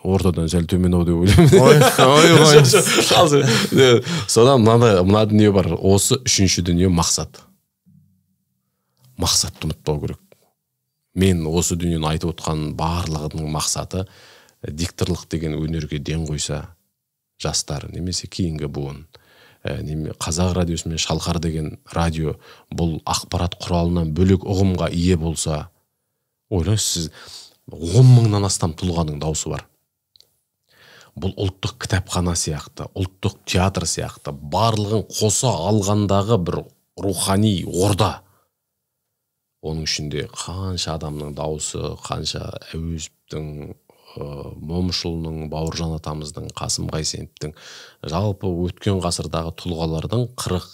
ортадан сәл төмен ау деп ойлаймын. Содан мына дүние бар. Осы үшінші дүние мақсат. Мақсатты ұмытпау керек. Мен осы дүниені айтып отқан барлығының мақсаты дикторлық деген өнерге ден қойса, жастар немесе кейінгі буын, Қазақ радиосы мен Шалқар деген радио бұл ақпарат құралынан бөлек ұғымға ие болса, ойлаңыз, сіз 10 мыңнан астам тұлғаның даусы бар. Бұл ұлттық кітапхана сияқты, ұлттық театр сияқты, барлығын қоса алғандағы бір рухани орда. Оның ішінде қанша адамның даусы, қанша Әуезовтің, Момышұлының, Бауыржан атамыздың, Қасым Қайсеновтің, жалпы өткен ғасырдағы тұлғалардың 40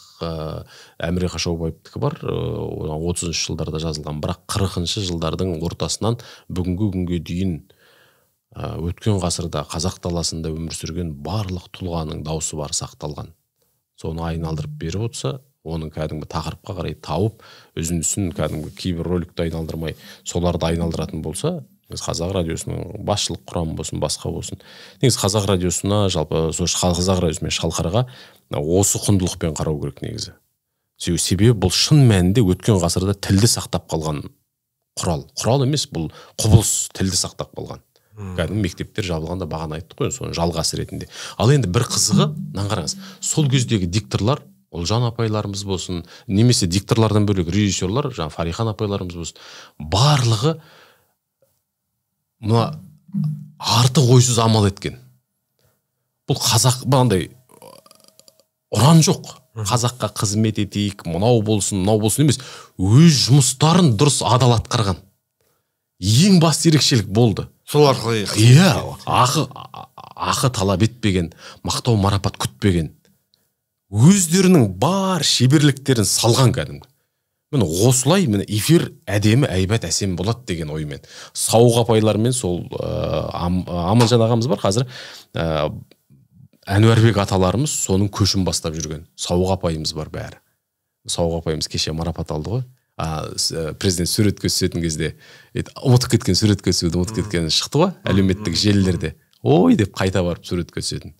Әміре Қашаубаевтікі бар, 30-шы жылдарда жазылған, бірақ 40-шы жылдардың ортасынан бүгінгі күнге дейін өткен ғасырда қазақ даласында өмір сүрген барлық тұлғаның даусы бар, сақталған. Соны айналдырып беріп отырса, оның кәдімгі тақырыпқа қарай тауып, үзіндісін кәдімгі кейбір роликті айналдырмай, соларды айналдыратын болса, Қазақ радиосының басшылық құрамы болсын, басқа болсын. Негізі Қазақ радиосына, жалпы Қазақ радиосы мен Шалқарға осы құндылықпен қарау керек негізі. Себебі бұл шын мәнінде өткен ғасырда тілді сақтап қалған құрал. Құрал емес, бұл құбылыс, тілді сақтап қалған. Кәдімгі мектептер жабылғанда бағана айттық қой, соның жалғасы ретінде. Ал енді бір қызығы, қараңыз, сол кездегі дикторлар, Олжан апайларымыз болсын, немесе дикторлардан бөлек режиссерлар, жаңа Фарихан апайларымыз болсын, барлығы мына артық ойсыз амал еткен. Бұл қазақ бандай ұран жоқ. Қазаққа қызмет етейік, мынау болсын емес, өз жұмыстарын дұрыс адал атқарған. Ең басты ерекшелік болды. Сол арқылы ақы талап етпеген, мақтау марапат күтпеген. Өздерінің бар шеберліктерін салған кәдімгі. Міне осылай эфир әдемі, әйбат, әсем болады деген оймен. Сауық апайлармен сол Аманжан ағамыз бар қазір, Әнуарбек аталарымыз соның көшін бастап жүрген. Сауық апайымыз бар бәрі. Сауық апайымыз кеше марапат алды ғой. Президент суретке түсетін кезде, ұмытып кеткен суретке түсуді ұмытып кеткен шықты ғой, әлеуметтік желілерде. Ой деп қайта барып суретке түсетін.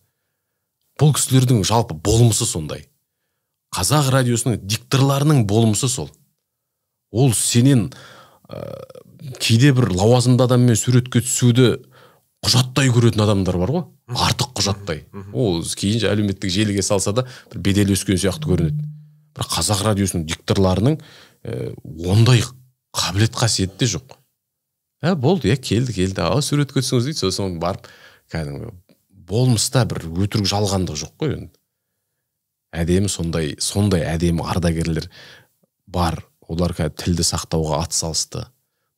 Бұл кісілердің жалпы болмысы сондай. Қазақ радиосының дикторларының болмысы сол. Ол сенен кейде бір лауазымды адаммен суретке түсуді құжаттай көретін адамдар бар ғой, артық құжаттай. Ол кейінше әлеуметтік желіге салса да бір бедел өскен сияқты көрінеді. Бір Қазақ радиосының дикторларының ондай қабілет қасиеті де жоқ. Болды, келді, суретке түсіңіз дейді, сосын барып кәдімгі болмыста бір өтірік жалғандық жоқ қой енді. Әдемі сондай әдемі ардагерлер бар. Олар тілді сақтауға атсалысты.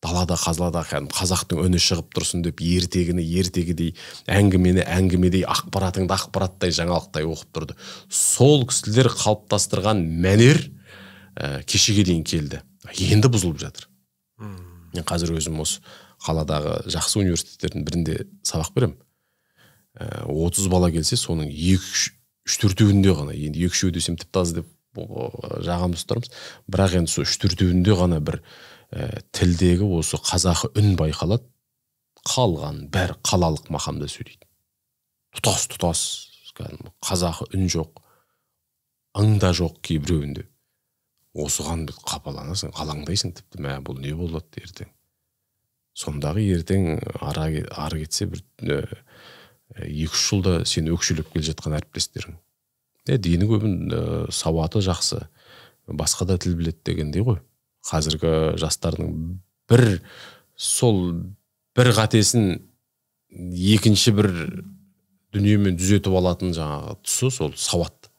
Далада қазылада қазақтың үні шығып тұрсын деп ертегідей, әңгімедей, ақпаратыңды ақпараттай, жаңалықтай оқып тұрды. Сол кісілер қалыптастырған мәнер кешеге дейін келді. Енді бұзылып жатыр. Мен қазір өзім осы қаладағы жақсы университеттердің бірінде сабақ берем. 30 бала келсе, соның 2-3-4-інде ғана, енді 2-3 десем тіпті аз деп жағамыз тұрамыз. Бірақ енді сол 3-4-інде ғана бір тілдегі осы қазақы үн байқалады. Қалған бәрі қалалық мақамда сөйлейді. Тұтас қазақы үн жоқ, аңда жоқ кейбіреуінде. Осыған бір қапаланасың, қалаңдайсың тіпті, мә бұл не болады ертең. Сондағы ертең ары кетсе бір 2-3 жылда сені өкшелеп келе жатқан әріптестерің. Дені көбін сауаты жақсы, басқа да тіл білет дегендей ғой. Қазіргі жастардың бір қатесін екінші бір дүниемен дүзетіп алатын жаңағы тұсы сол сауат,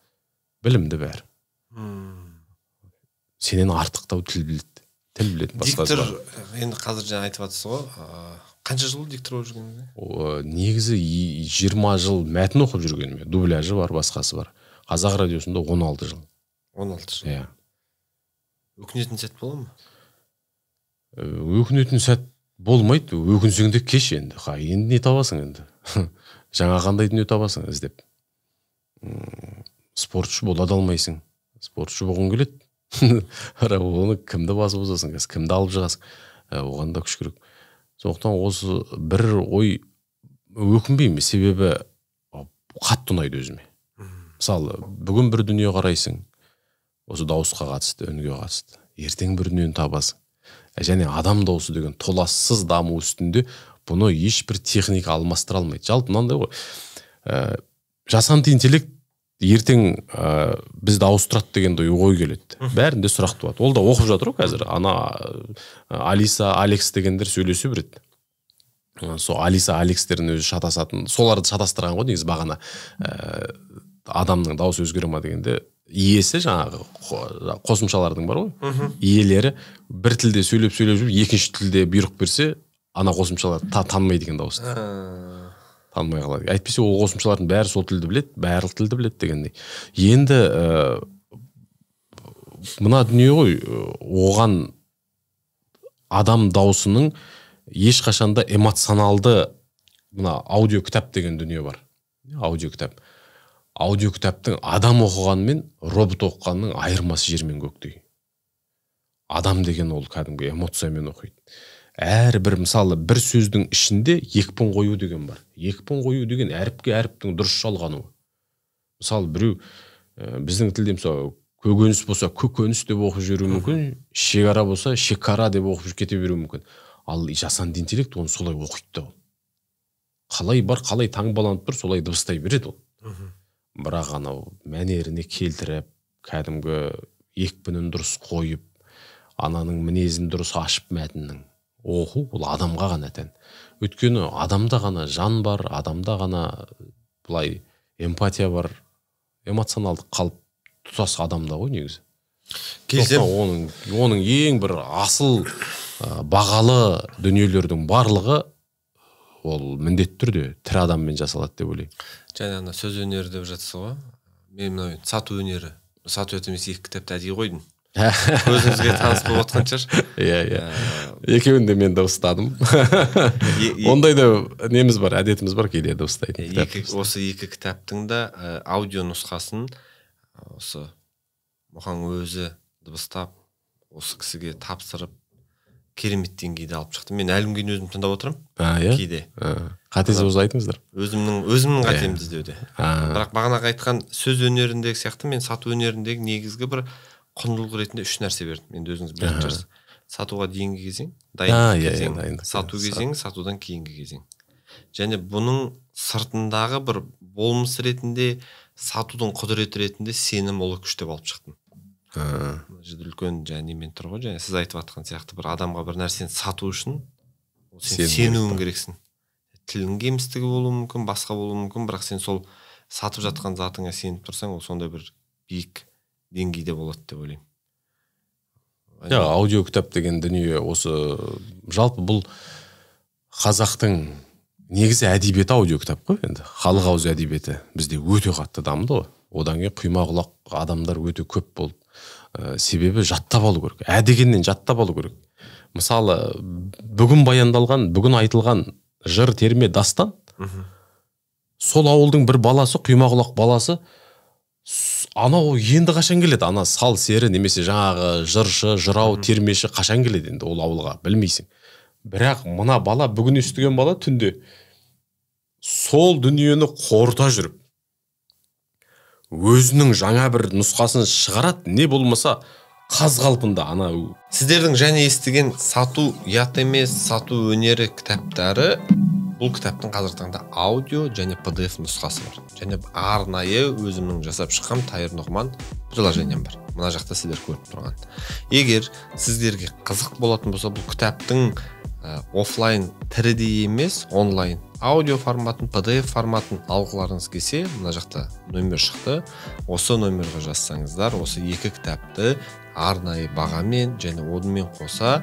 білімді бәрі. Сенен артықтау тіл білет. Диктор, енді қазір жаңа айтып жатсыз ғой, қанша жыл диктор болып жүргеніңізде? Негізі 20 жыл мәтін оқып жүргеніме, дубляжы бар, басқасы бар. Қазақ радиосында 16 жыл. 16 жыл. Иә. Өкінетін сәт бола ма? Өкінетін сәт болмайды, өкінсең де кеш енді. Енді не табасың енді? Жаңа қандай дүние табасың іздеп. Спортшы бола да алмайсың. Спортшы болғың келеді. Оны кімді басып озасың, кімді алып жағасың. Оған да күш керек. Сондықтан осы бір ой өкінбеймін, себебі қатты ұнайды өзіме. Мысалы, бүгін бір дүние қарайсың, осы дауысқа қатысты, үнге қатысты. Ертең бір дүниені табасың. Және адам дауысы деген толассыз даму үстінде бұны ешбір техника алмастыра алмайды. Жалпы мынандай ғой. Жасанды интеллект ертең бізді ауыстырады деген ой келеді. Бәрінде сұрақ туады. Ол да оқып жатыр ғой қазір. Алиса, Алекс дегендер сөйлесе береді. Сол Алиса, Алекстердің өзі шатасатын, соларды шатастырған ғой негізі бағана. Адамның дауысы өзгере ма дегенде, иесі жаңағы қосымшалардың бар ғой. Иелері бір тілде сөйлеп жүріп, екінші тілде бұйрық берсе, ана қосымшалар танымайды деген дауысты. Танымай қалады. Әйтпесе ол қосымшалардың бәрі сол тілді біледі, барлық тілді біледі дегендей. Енді мына дүние ғой, оған адам даусының ешқашанда эмоционалды мына аудио кітап деген дүние бар. Аудио кітап. Аудио кітаптың адам оқығанмен робот оқығанның айырмасы жер мен көктей. Адам деген ол кәдімгі эмоциямен оқиды. Әрбір мысалы бір сөздің ішінде екпін қою деген бар. Екпін қою деген әріпке әріптің дұрыс жалғануы. Мысалы біреу біздің тілде мысалы көкөніс болса көкөніс деп оқып жүруі мүмкін, шекара болса шекара деп оқып кете беруі мүмкін. Ал жасанды интеллект оны солай оқиды да ол. Қалай бар, қалай таңбаланып тұр, солай дыбыстай береді ол. Бірақ анау мәнеріне келтіріп, кәдімгі екпінін дұрыс қойып, ананың мінезін дұрыс ашып мәтіннің оқу, ол адамға ғана тән. Өйткені адамда ғана жан бар, адамда ғана бұлай эмпатия бар, эмоционалдық қалып тұтас адамда ғой негізі. Оның ең бір асыл бағалы дүниелердің барлығы ол міндетті түрде тірі адаммен жасалады деп ойлаймын. Жаңа сөз өнері деп жатсыз ғой. Мен мынау сату өнері. Сату емес екі кітапты әдейі қойдым. Өзіңізге таныс болып отқан шығар. Иә. Екеуін де мен дыбыстадым. Ондай да неміз бар, әдетіміз бар, кейде дыбыстайды. Осы екі кітаптың да аудио нұсқасын осы мұқан өзі дыбыстап, осы кісіге тапсырып, керемет деңгейде алып шықты. Мен әлімге өзім тыңдап отырам. Кейде. Қатесі болса айтыңыздар. Өзімнің қатемді іздеуде. Бірақ бағанағы айтқан сөз өнеріндегі сияқты мен сату өнеріндегі негізгі бір құндылық ретінде 3 нәрсе бердім. Енді өзіңіз білетін шығарсыз. Сатуға дейінгі кезең, дайындық кезең, сату кезең, сатудан кейінгі кезең. Және бұның сыртындағы бір болмыс ретінде, сатудың құдіреті ретінде сенім ұлы күш деп алып шықтым. Үлкен және мен тұр ғой, және сіз айтып жатқан сияқты бір адамға бір нәрсені сату үшін сен сенуің керексің. Тілің кемістігі болуы мүмкін, басқа болуы мүмкін, бірақ сен сол сатып жатқан затыңа сеніп тұрсаң, ол сондай бір биік деңгейде болады деп ойлаймын. Аудио кітап деген дүние осы жалпы бұл қазақтың негізі әдебиеті аудио кітап қой енді. Халық ауыз әдебиеті бізде өте қатты дамыды ғой. Одан кейін құйма құлақ адамдар өте көп болды. Себебі жаттап алу керек. Дегеннен жаттап алу керек. Мысалы, бүгін баяндалған, бүгін айтылған жыр, терме, дастан, сол ауылдың бір баласы, құйма құлақ баласы анау енді қашан келеді, ана сал сері немесе жаңағы жыршы жырау термеші қашан келеді енді ол ауылға білмейсің. Бірақ мына бала бүгін естіген бала түнде сол дүниені қорыта жүріп өзінің жаңа бір нұсқасын шығарады, не болмаса қаз қалпында ана. Сіздердің және естіген сату ұят емес, сату өнері кітаптары, бұл кітаптың қазіргі таңда аудио және PDF нұсқасы бар. Және арнайы өзімнің жасап шыққан Тайыр Нұғман приложением бар. Мына жақта сіздер көріп тұрған. Егер сіздерге қызық болатын болса, бұл кітаптың офлайн тірідей емес, онлайн аудио форматын, PDF форматын алғыларыңыз келсе, мына жақта нөмір шықты. Осы нөмірге жазсаңыздар, осы екі кітапты арнайы бағамен және онымен қоса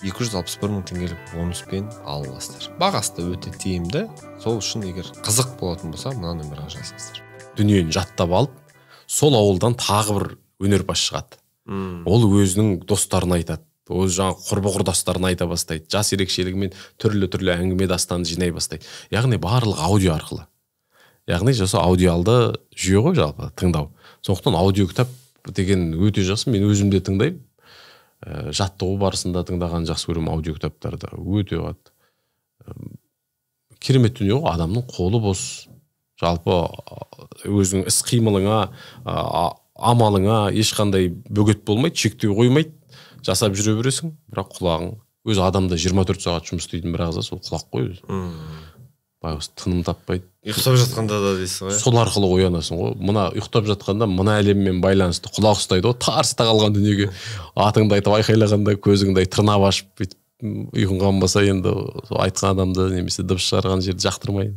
261 мың теңгелік бонуспен ала аласыздар. Бағасы да өте тиімді. Сол үшін егер қызық болатын болса, мына нөмірге жазыңыздар. Дүниені жаттап алып, сол ауылдан тағы бір өнерпаз шығады. Ол өзінің достарына айтады. Ол жаңа құрбы-құрдастарына айта бастайды. Жас ерекшелігімен түрлі әңгіме дастанды жинай бастайды. Яғни барлық аудио арқылы. Яғни осы аудиалды жүйе ғой жалпы тыңдау. Сондықтан аудио кітап деген өте жақсы. Мен өзімде тыңдаймын. Жаттығу барысында тыңдаған жақсы көремін аудио кітаптарды. Өте керемет дүние ғой. Адамның қолы бос. Жалпы өзінің іс-қимылыңа, амалыңа ешқандай бөгет болмайды, шектеу қоймайды. Жасап жүре бересің, бірақ құлағың өзі адамда 24 сағат жұмыс істейтін бір ағза, сол құлақ қой өзі. Байғыз тыным таппайды. Ұйықтап жатқанда да дейсіз ғой. Сол арқылы оянасың ғой. Мына ұйықтап жатқанда мына әлеммен байланысты құлақ ұстайды ғой. Тарсыта қалған дүниеге атыңды айтып айқайлағанда көзіңді тырнап ашып ұйқың қанбаса енді айтқан адамды немесе дыбыс шығарған жерді жақтырмайды.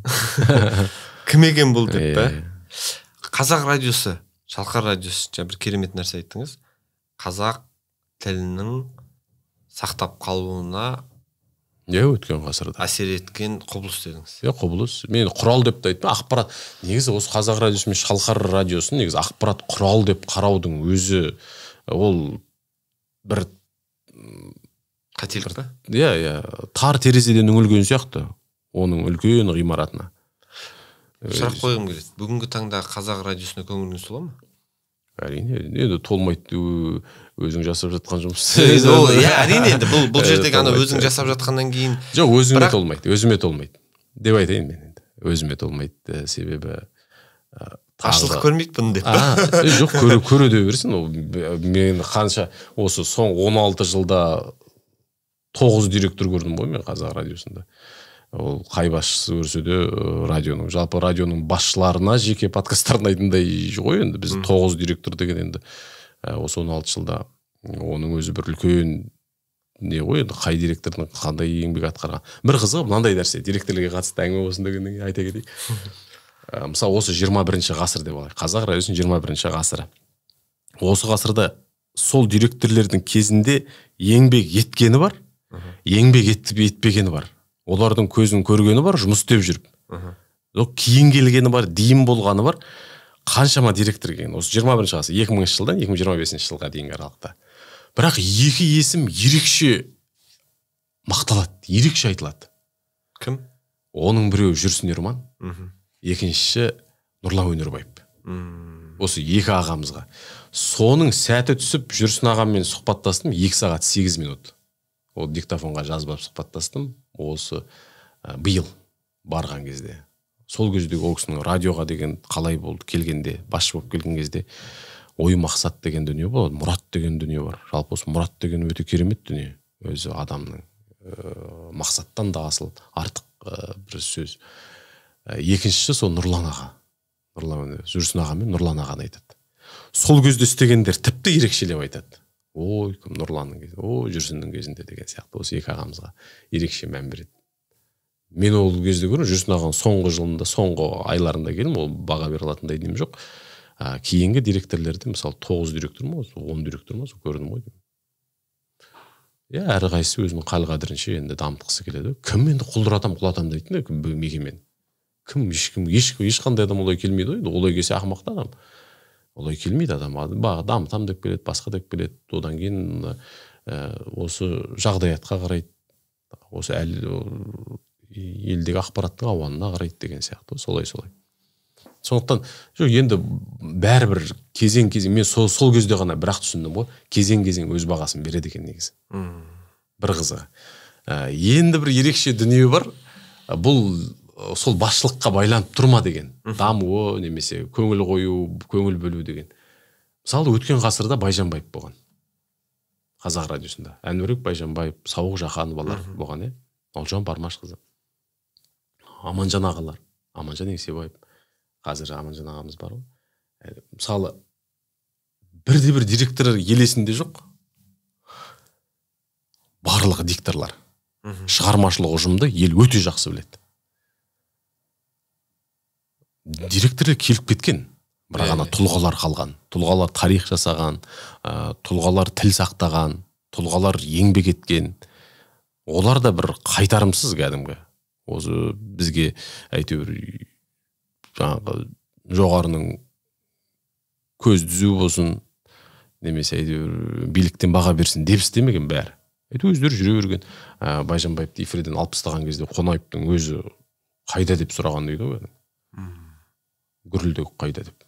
Кім екен бұл деп пе? Қазақ радиосы, Шалқар радиосы, бір керемет нәрсе айттыңыз. Қазақ тілінің сақтап қалуына өткен ғасырда әсер еткен құбылыс дедіңіз. Құбылыс. Мен құрал деп те айтпаймын. Ақпарат. Негізі осы Қазақ радиосы мен Шалқар радиосын негізі ақпарат құрал деп қараудың өзі ол бір қателік па? Тар терезеден үңілген сияқты оның үлкен ғимаратына. Сұрақ қойғым келеді. Бүгінгі таңда Қазақ радиосына көңіліңіз тола ма? Әрине, енді толмайды, өзің жасап жатқан жұмыс. Әрине, енді бұл жердегі ана өзің жасап жатқаннан кейін. Жоқ, өзіме толмайды. Деп айтайын мен енді. Өзіме толмайды, себебі ашылдық көрмеймін деп. Жоқ, көре де берсін. Мен қанша осы соң 16 жылда 9 директор көрдім ғой мен Қазақ радиосында. Ол қай басшысы көрсе де радионың, жалпы радионың басшыларына жеке подкасттарын айтындай ғой енді. Біз 9 директор деген енді осы 16 жылда оның өзі бір үлкен не ғой енді, қай директордың қандай еңбек атқарған. Бір қызығы мынандай нәрсе, директорлерге қатысты әңгіме болсын дегеннен айта кетейік. Мысалы осы 21 ғасыр деп алайық. Қазақ радиосының 21 ғасыры. Осы ғасырда сол директорлердің кезінде еңбек еткені бар, еңбек етпегені бар. Олардың көзін көргені бар, жұмыс істеп жүріп. Кейін келгені бар, дейін болғаны бар. Қаншама директор келген. Осы 21 ғасыр, 2000 жылдан 2025 жылға дейінгі аралықта. Бірақ екі есім ерекше мақталады, ерекше айтылады. Кім? Оның біреуі Жүрсін Ерман, екіншісі Нұрлан Өнербаев. Осы екі ағамызға. Соның сәті түсіп Жүрсін ағаммен сұхбаттастым 2 сағат 8 минут. Ол диктофонға жазып сұхбаттастым. Осы биыл барған кезде. Сол кездегі ол кісінің радиоға деген қалай болды келгенде, басшы болып келген кезде ой мақсат деген дүние болады, мұрат деген дүние бар. Жалпы осы мұрат деген өте керемет дүние. Өзі адамның мақсаттан да асыл артық бір сөз. Екіншісі сол Нұрлан аға. Жүрсін аға мен Нұрлан ағаны айтады. Сол кезде істегендер тіпті ерекшелеп айтады. Ой, кім Нұрланның кезінде, Жүрсіннің кезінде деген сияқты. Осы екі ағамызға ерекше мән береді. Мен ол кезде көрдім, Жүрсін ағаның соңғы жылында, соңғы айларында келдім, ол баға бере алатындай деймін жоқ. Кейінгі директорлерде, мысалы 9 директор ма, 10 директор ма, көрдім ғой. Әрі қайсысы өзінің қал-қадірінше енді дамытқысы келеді. Кім енді құлдыратам дейтін мекемен. Кім, ешқандай адам олай келмейді ғой. Олай келсе ақымақты адам. Олай келмейді адам. Дамытам деп келеді, басқа деп келеді. Одан кейін осы жағдаятқа қарайды. Осы елдегі ақпараттың ауанына қарайды деген сияқты. Солай. Сондықтан жоқ енді бәрібір кезең мен сол кезде ғана бірақ түсіндім ғой, кезең өз бағасын береді екен негізі. Бір қызығы. Енді бір ерекше дүние бар. Бұл сол басшылыққа байланып тұрма деген. Дамуы немесе көңіл қою, көңіл бөлу деген. Мысалы өткен ғасырда Байжанбаев болған. Қазақ радиосында. Әнуарбек Байжанбаев, Сауық Жақановалар болған, Олжан Бармашқызы. Аманжан ағалар. Аманжан Еңсебаев. Қазір Аманжан ағамыз бар ғой. Мысалы бірде-бір директор елесінде жоқ. Барлығы дикторлар. Шығармашылық ұжымды ел өте жақсы біледі. Директорлар келіп кеткен. Бірақ ана тұлғалар қалған. Тұлғалар тарих жасаған, тұлғалар тіл сақтаған, тұлғалар еңбек еткен. Олар да бір қайтарымсыз кәдімгі. Осы бізге әйтеуір жаңағы жоғарының көз түзу болсын, немесе әйтеуір биліктен баға берсін деп істемеген бәрі. Өздері жүре берген. Байжанбаевты эфирден алып тастаған кезде Қонаевтың өзі қайда деп сұраған дейді ғой. Гүрілдегі қайда деп.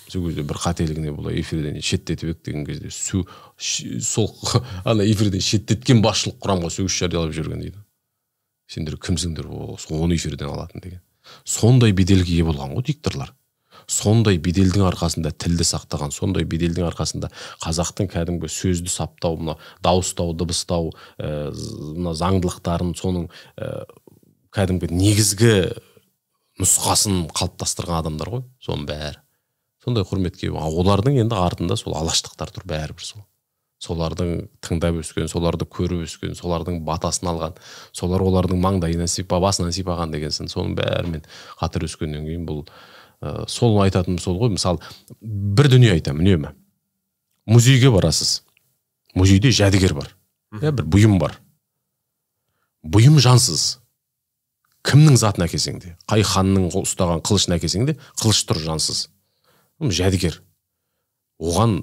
Сол кезде бір қателігіне бұлай эфирден шеттетіп деген кезде сол ана эфирден шеттеткен басшылық құрамға сөгіс жариялап жүрген дейді. Сендер кімсіңдер, оны эфирден алатын деген. Сондай беделге ие болған ғой дикторлар. Сондай беделдің арқасында тілді сақтаған, сондай беделдің арқасында қазақтың кәдімгі сөзді саптау, мына дауыстау, дыбыстау, мына заңдылықтарын, соның кәдімгі негізгі нұсқасын қалыптастырған адамдар ғой, соның бәрі. Сондай құрметке, олардың енді артында сол алаштықтар тұр бәрібір сол. Солардың тыңдап өскен, соларды көріп өскен, солардың батасын алған, солар олардың маңдайынан басынан сипаған дегенсін, соның бәрімен қатар өскеннен кейін бұл сол айтатыным сол ғой. Мысалы, бір дүние айтамын, үнемі. Музейге барасыз. Музейде жәдігер бар. Бір бұйым бар. Бұйым жансыз. Кімнің затын әкесеңде, қай ханның ұстаған қылышын әкесеңде, қылыш тұр жансыз. Жәдігер. Оған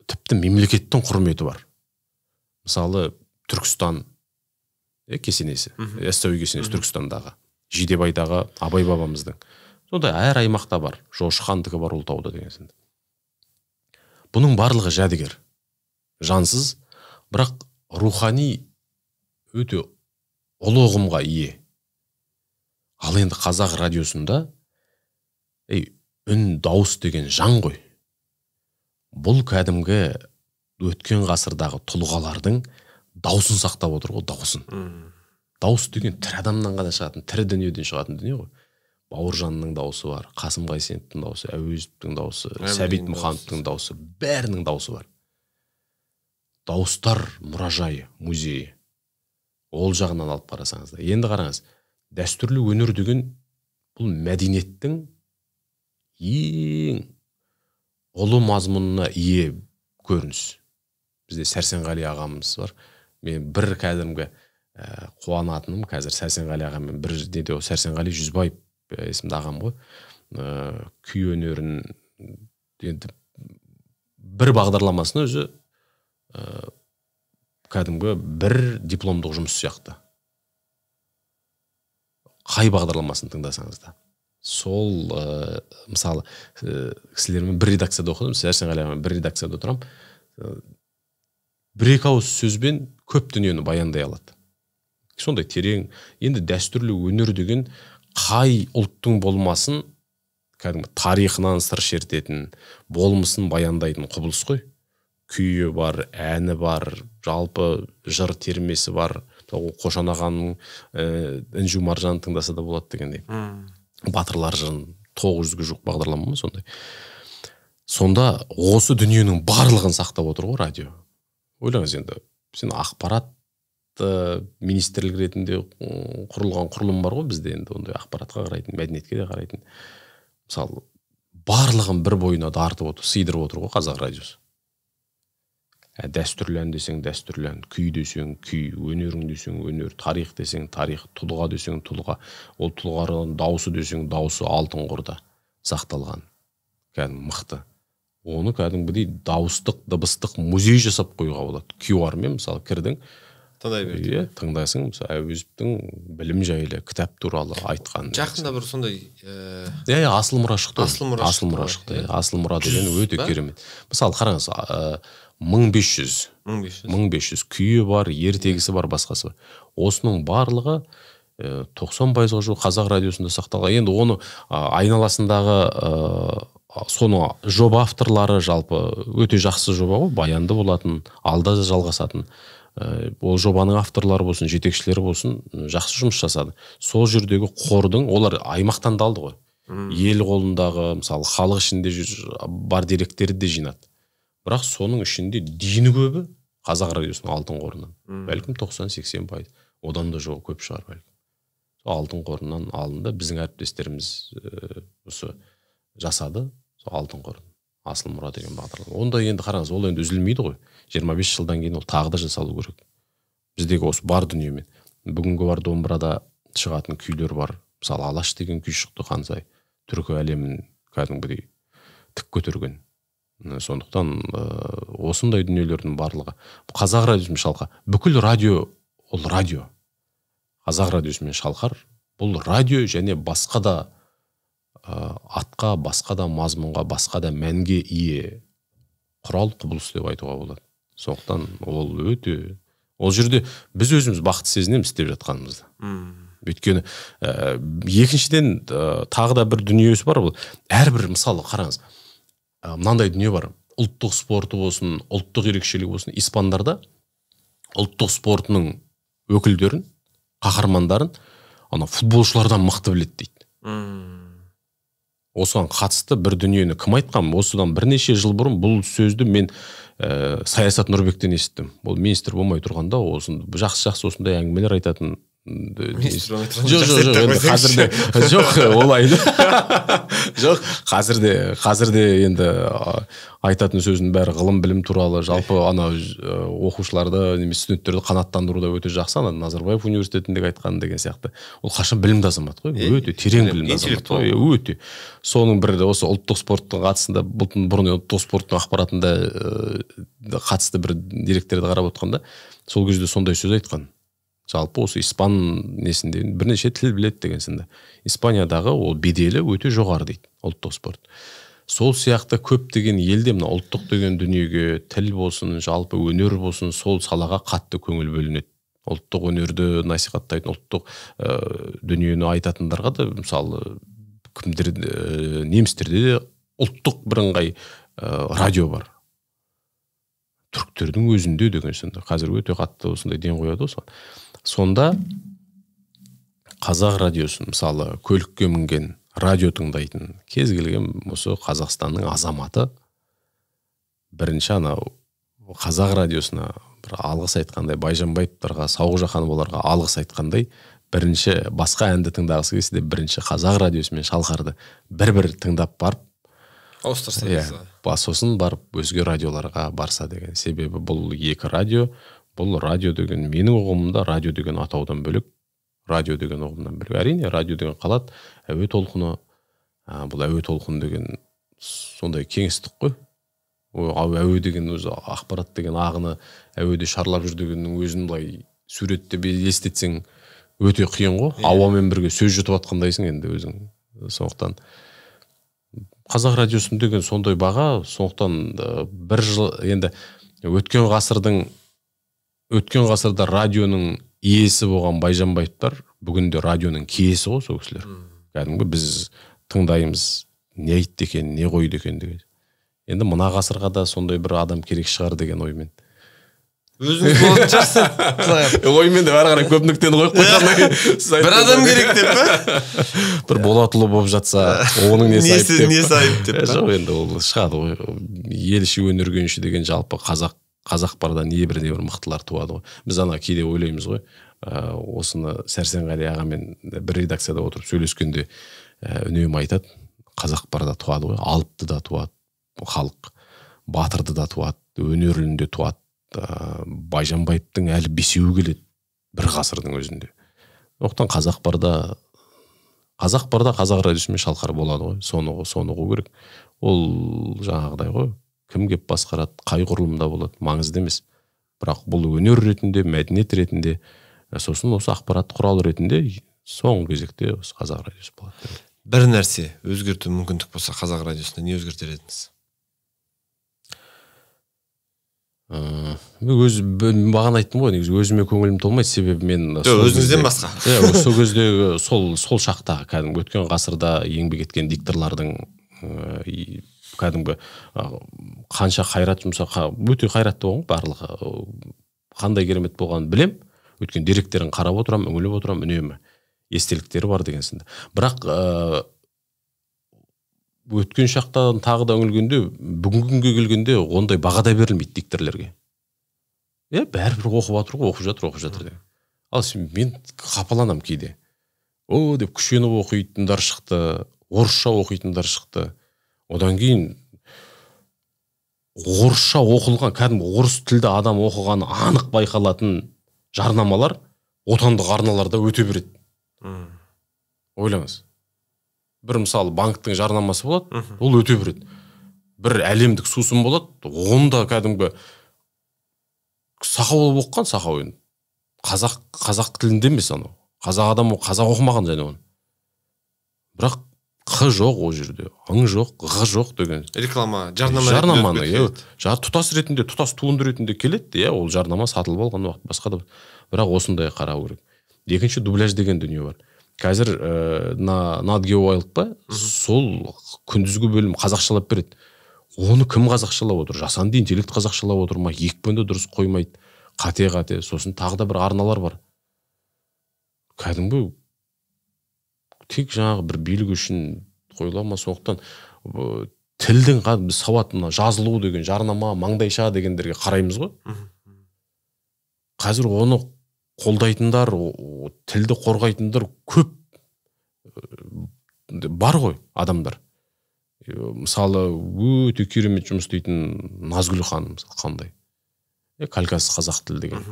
тіпті мемлекеттің құрметі бар. Мысалы, Түркістан кесенесі, Яссауи кесенесі Түркістандағы, Жидебайдағы Абай бабамыздың. Сонда әр аймақта бар, Жошы хандікі бар Ұлытауда деген. Бұның барлығы жәдігер. Жансыз, бірақ рухани өте ұлы ұғымға ие. Ал енді қазақ радиосында үн, дауыс деген жан ғой. Бұл кәдімгі өткен ғасырдағы тұлғалардың даусын сақтап отыр ғой, даусын. Дауыс деген тірі адамнан ғана шығатын, тірі дүниеден шығатын дүние ғой. Бауыржанның дауысы бар, Қасым Қайсеновтың дауысы, Әуезовтің дауысы, Сәбит Мұхановтың дауысы, бәрінің дауысы бар. Дауыстар мұражайы, музейі. Ол жағынан алып қарасаңыздар. Енді қараңыз, дәстүрлі өнер деген бұл мәдениеттің ең ұлы мазмұнына ие көрініс. Бізде Сәрсенғали ағамыз бар. Мен бір кәдімгі қуанатыным, қазір Сәрсенғали ағаммен бір жерде Сәрсенғали Жүзбаев есімді ағам ғой. Күй өнерін енді бір бағдарламасын өзі кәдімгі бір дипломдық жұмыс сияқты. Қай бағдарламасын тыңдасаңыз да. Сол, мысалы, кісілермен бір редакцияда оқыдым, Сәрсенғали ағаммен бір редакцияда отырам. Бір-екі ауыз сөзбен көп дүниені баяндай алады. Сондай терең, енді дәстүрлі өнер деген қай ұлттың болмасын, кәдімгі тарихынан сыр шертетін, болмысын баяндайтын құбылыс қой. Күйі бар, әні бар, жалпы жыр термесі бар. Қошан ағаның Інжу Маржанын тыңдаса да болады дегендей. Батырлар жырын 900-ге жуық бағдарлама ма сондай. Сонда осы дүниенің барлығын сақтап отыр ғой радио. Ойлаңыз енді, сен ақпарат министрлік ретінде құрылған құрылым бар ғой бізде, енді ондай ақпаратқа қарайтын, мәдениетке де қарайтын. Мысалы, барлығын бір бойына дартып отыр, сыйдырып отыр ғой қазақ радиосы. Дәстүрлі ән десең дәстүрлі ән, күй десең күй, өнерің десең өнер, тарих десең тарих, тұлға десең тұлға, ол тұлғаның дауысы десең дауысы алтын қорда сақталған. Кәдімгі мықты. Оны кәдімгідей дауыстық, дыбыстық музей жасап қоюға болады. QR-мен мысалы кірдің, тыңдай берді. Иә, тыңдасың, мысалы Әуезовтің білім жайлы кітап туралы айтқан. Жақында бір сондай Асыл мұра шықты. Асыл мұра шықты. Асыл мұра деген өте керемет. Мысалы қараңыз, 1500 күйі бар, ертегісі бар, басқасы бар. Осының барлығы 90%-ға жуық қазақ радиосында сақталған. Енді оны айналасындағы соны жоба авторлары жалпы өте жақсы жоба ғой, баянды болатын, алда жалғасатын. Ол жобаның авторлары болсын, жетекшілері болсын, жақсы жұмыс жасады. Сол жердегі қордың, олар аймақтан да алды ғой. Ел қолындағы, мысалы, халық ішінде бар деректерді де жинады. Бірақ соның ішінде дейіні көбі қазақ радиосының алтын қорынан. Бәлкім 90-80%. Одан да жоқ көп шығар бәлкім. Алтын қорынан алынды. Біздің әріптестеріміз осы жасады. Алтын қорын. Асыл мұра деген бағдарлама. Онда енді қараңыз, ол енді үзілмейді ғой. 25 жылдан кейін ол тағы да жасалу керек. Біздегі осы бар дүниемен. Бүгінгі бар домбырада шығатын күйлер бар. Мысалы, Алаш деген күй шықты Қансай. Түркі әлемін кәдімгідей тік көтерген. Сондықтан осындай дүниелердің барлығы. Қазақ радиосымен шалқа. Бүкіл радио, ол радио. Қазақ радиосымен шалқар. Бұл радио және басқа да атқа, басқа да мазмұнға, басқа да мәнге ие құрал құбылыс деп айтуға болады. Сондықтан ол өте, ол жерде біз өзіміз бақыт сезінеміз істеп жатқанымызды. Өйткені екіншіден тағы да бір дүниесі бар. Бұл әрбір, мысалы, қараңыз, мынандай дүние бар. Ұлттық спорты болсын, ұлттық ерекшелігі болсын, испандарда ұлттық спортының өкілдерін, қаһармандарын футболшылардан мықты біледі дейді. Осыған қатысты бір дүниені кім айтқан? Осыдан бірнеше жыл бұрын бұл сөзді мен Саясат Нұрбектен естідім. Ол министр болмай тұрғанда жақсы осындай әңгімелер айтатын. Жоқ, олайды. Жоқ, қазірде енді айтатын сөздің бәрі ғылым білім туралы, жалпы оқушыларды, немесе студенттерді қанаттандыруда өте жақсы. Назарбаев университетіндегі айтқан деген сияқты. Ол қашан білімді азамат қой, өте терең білімді азамат қой, өте. Соның бірі осы ұлттық спорттың қатысында, бұрын ұлттық спорттың ақпаратында қатысты бір деректерді қарап отқанда, сол кезде сондай сөз айтқан. Жалпы осы испан несінде бірнеше тіл біледі деген сынды. Испаниядағы ол беделі өте жоғары дейді, ұлттық спорт. Сол сияқты көптеген елде мына ұлттық деген дүниеге, тіл болсын, жалпы өнер болсын, сол салаға қатты көңіл бөлінеді. Ұлттық өнерді насихаттайтын, ұлттық дүниені айтатындарға да, мысалы, немістерде де ұлттық бірыңғай радио бар. Түріктердің өзінде деген сынды. Қазір өте қатты осындай ден қояды осыған. Сонда қазақ радиосын, мысалы, көлікке мінген радио тыңдайтын кез келген осы Қазақстанның азаматы бірінші қазақ радиосына бір алғыс айтқандай, Байжанбаевтарға, Сауықжахановаларға алғыс айтқандай, бірінші басқа әнді тыңдағысы келсе де бірінші қазақ радиосымен шалқарды бір тыңдап барып ауыстырса, сосын барып өзге радиоларға барса деген. Себебі бұл екі радио, бұл радио деген менің ұғымымда радио деген атаудан бөлек, радио деген ұғымдан бөлек. Әрине, радио деген қалады, әуе толқыны, бұл әуе толқыны деген сондай кеңістік қой. Әуе деген өзі ақпарат деген ағыны әуеде шарлап жүр дегеннің өзін былай суреттеп елестетсең өте қиын ғой. Ауамен бірге сөз жұтып атқандайсың енді өзің. Сондықтан қазақ радиосын деген сондай баға, сондықтан бір жыл енді өткен ғасырда радионың иесі болған Байжанбаевтар бүгінде радионың киесі ғой сол кісілер. Кәдімгі біз тыңдаймыз, не айтты екен, не қойды екен деген. Енді мына ғасырға да сондай бір адам керек шығар деген оймен. Өзіңіз болатын шығарсыз. Оймен де бәрі қарай көп нүктені қойып қойғандай. Бір адам керек деп па? Бір Болатұлы болып жатса, оның несі айып деп па? Жоқ, енді ол шығады ғой. Ел іші өнергенші деген жалпы қазақ барда небір мықтылар туады ғой. Біз кейде ойлаймыз ғой. Осыны Сәрсенғали ағамен бір редакцияда отырып сөйлескенде үнемі айтады. Қазақ барда туады ғой. Алыпты да туады халық. Батырды да туады. Өнерлінде туады. Байжанбаевтың әлі бесеуі келеді бір ғасырдың өзінде. Оқтан қазақ барда қазақ радиосымен шалқар болады ғой. Соны қою керек. Ол жаңағыдай ғой. Кім кеп басқарады, қай құрылымда болады, маңызды емес. бірақ бұл өнер ретінде, мәдениет ретінде, сосын осы ақпарат құрал ретінде соңғы кезекте осы қазақ радиосы болады. Бір нәрсе өзгерту мүмкіндік болса қазақ радиосында не өзгертер едіңіз? Бағана айттым ғой, негізі өзіме көңілім толмайды, себебі мен өзіңізден басқа. Сол кездегі сол шақтағы кәдімгі өткен ғасырда еңбек еткен дикторлардың кәдімгі қанша қайрат жұмса, өте қайратты болған барлығы, қандай керемет болғанын білем. Өткен деректерін қарап отырам, үңіліп отырам, үнемі естеліктері бар деген сынды. Бірақ өткен шақтан тағы да үңілгенде, бүгінгі күнге келгенде ондай бағада берілмейді дикторлерге. Бәрібір оқып жатыр деп. Ал мен қапаланам кейде. Деп күшеніп оқитындар шықты, орысша оқитындар шықты. Одан кейін орысша оқылған, кәдімгі орыс тілді адам оқығаны анық байқалатын жарнамалар отандық арналарда өте береді. Ойлаңыз. Бір мысалы банктың жарнамасы болады, ол өте береді. Бір әлемдік сусын болады, онда кәдімгі сақау болып оққан сақау енді. Қазақ тілінде емес анау. Қазақ адам қазақ оқымаған және оны. Бірақ қ жоқ ол жерде, ың жоқ, ғы жоқ деген. Реклама, жарнаманы, тұтас ретінде, тұтас туынды ретінде келеді, ол жарнама сатылып алған уақыт басқа да. Бірақ осындай қарау керек. Екінші дубляж деген дүние бар. Қазір Nat Geo Wild па, сол күндізгі бөлім қазақшалап береді. Оны кім қазақшалап отыр? Жасанды интеллект қазақшалап отыр ма? Екпінді дұрыс қоймайды. Қате. Сосын тағы да бір арналар бар. Кәдімгі тек жаңағы бір билік үшін қойылама, сондықтан тілдің сауатына жазылу деген жарнама, маңдайша дегендерге қараймыз ғой. Қазір оны қолдайтындар, тілді қорғайтындар көп бар ғой адамдар. Мысалы, өте керемет жұмыс істейтін Назгүл ханым қандай. Калькасы қазақ тілі деген.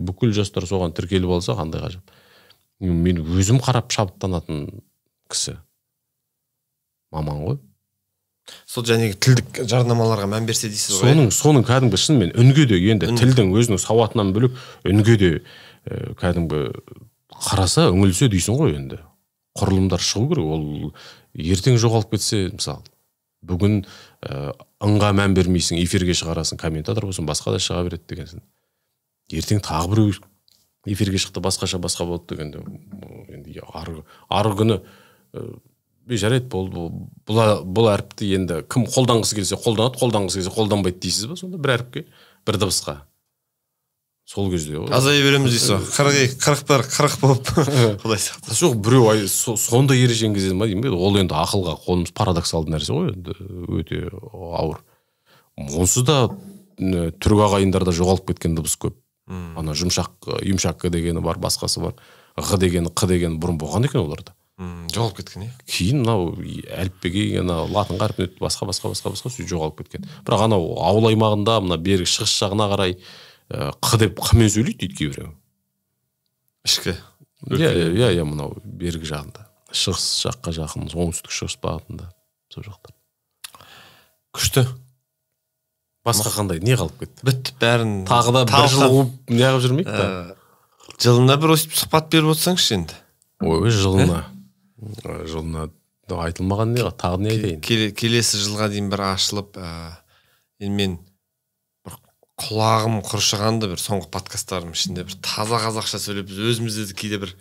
Бүкіл жастар соған тіркеліп алса қандай ғажап. Мен өзім қарап шабыттанатын кісі. Маман ғой. Сол жәнегі тілдік жарнамаларға мән берсе дейсіз ғой. Соның кәдімгі шынымен үнге де енді тілдің өзінің сауатынан бөлек үнге де кәдімгі қараса үңілсе дейсің ғой енді. Құрылымдар шығу керек. Ол ертең жоғалып кетсе, мысалы, бүгін ыңға мән бермейсің, эфирге шығарасың, комментатор болсын, басқа да шыға береді дегенсің. Ертең тағы біреу эфирге шықты, басқа болды дегенде. Енді арғы күні жарайды, бұл әріпті енді кім қолданғысы келсе қолданады, қолданғысы келсе қолданбайды дейсіз ба? Сонда бір әріпке, бір дыбысқа. Сол кезде азая береміз дейсіз, 40 болып құдай сақтасын. Жоқ, біреу сонда ереже енгізеді ма деймін, ол енді ақылға қолымыз парадоксалды нәрсе ғой, енді өте ауыр. Онсыз да түрік ағайындарда жоғалып кеткен дыбыс көп. Ана жұмшақ, юмшақ к дегені бар, басқасы бар. Ғы дегені, қ дегені бұрын болған екен оларда. Жоғалып кеткен, Кейін мынау әліппеге, латын қарпіне басқа сөз жоғалып кеткен. Бірақ анау ауыл аймағында, мына бергі шығыс жағына қарай қ деп қымен сөйлейді дейді кейбіреу. Ішкі. Мынау бергі жағында. Шығыс жаққа жақын, оңтүстік шығыс бағытында. Сол жақтар. Күшті. Басқа қандай, не қалып кетті? Бітті бәрін. Тағы да бір жыл қуып не қылып жүрмейік та? Жылына бір өсіп сұхбат беріп отырсаңшы енді. Жылына айтылмаған не, тағы не айтайын? Келесі жылға дейін бір ашылып, мен бір құлағым құрышығанды бір соңғы подкасттарым ішінде бір таза қазақша сөйлеп, өзімізді кейде бір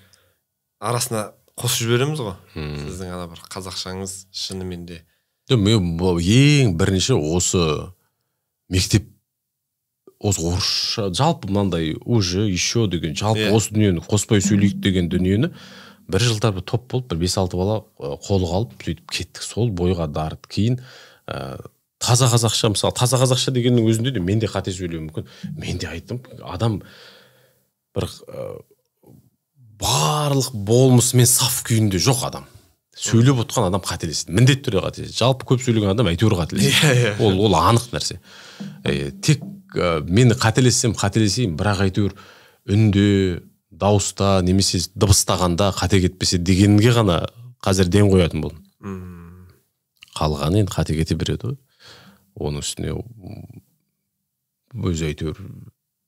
арасына қосып жібереміз ғой. Сіздің ана бір қазақшаңыз шынымен де. Мен ең бірінші осы мектеп, осы орысша, жалпы мынандай уже, еще деген, жалпы осы дүниені қоспай сөйлейік деген дүниені бір жылдар бір топ болып, бір 5-6 бала қолға алып, сөйтіп кеттік, сол бойға дарды. Кейін таза қазақша, мысалы, таза қазақша дегеннің өзінде де мен де қате сөйлеуім мүмкін. Мен де айттым, адам бір барлық болмысымен саф күйінде жоқ адам. Сөйлеп отқан адам қателеседі. Міндетті түрде қателеседі. Жалпы көп сөйлеген адам әйтеуір қателеседі. Ол анық нәрсе. Тек мен қателесейін, бірақ әйтеуір үнде, дауыста, немесе дыбыстағанда қате кетпесе дегенге ғана қазір ден қоятын болдым. Қалғаны енді қате кете береді ғой. Оның үстіне өзі әйтеуір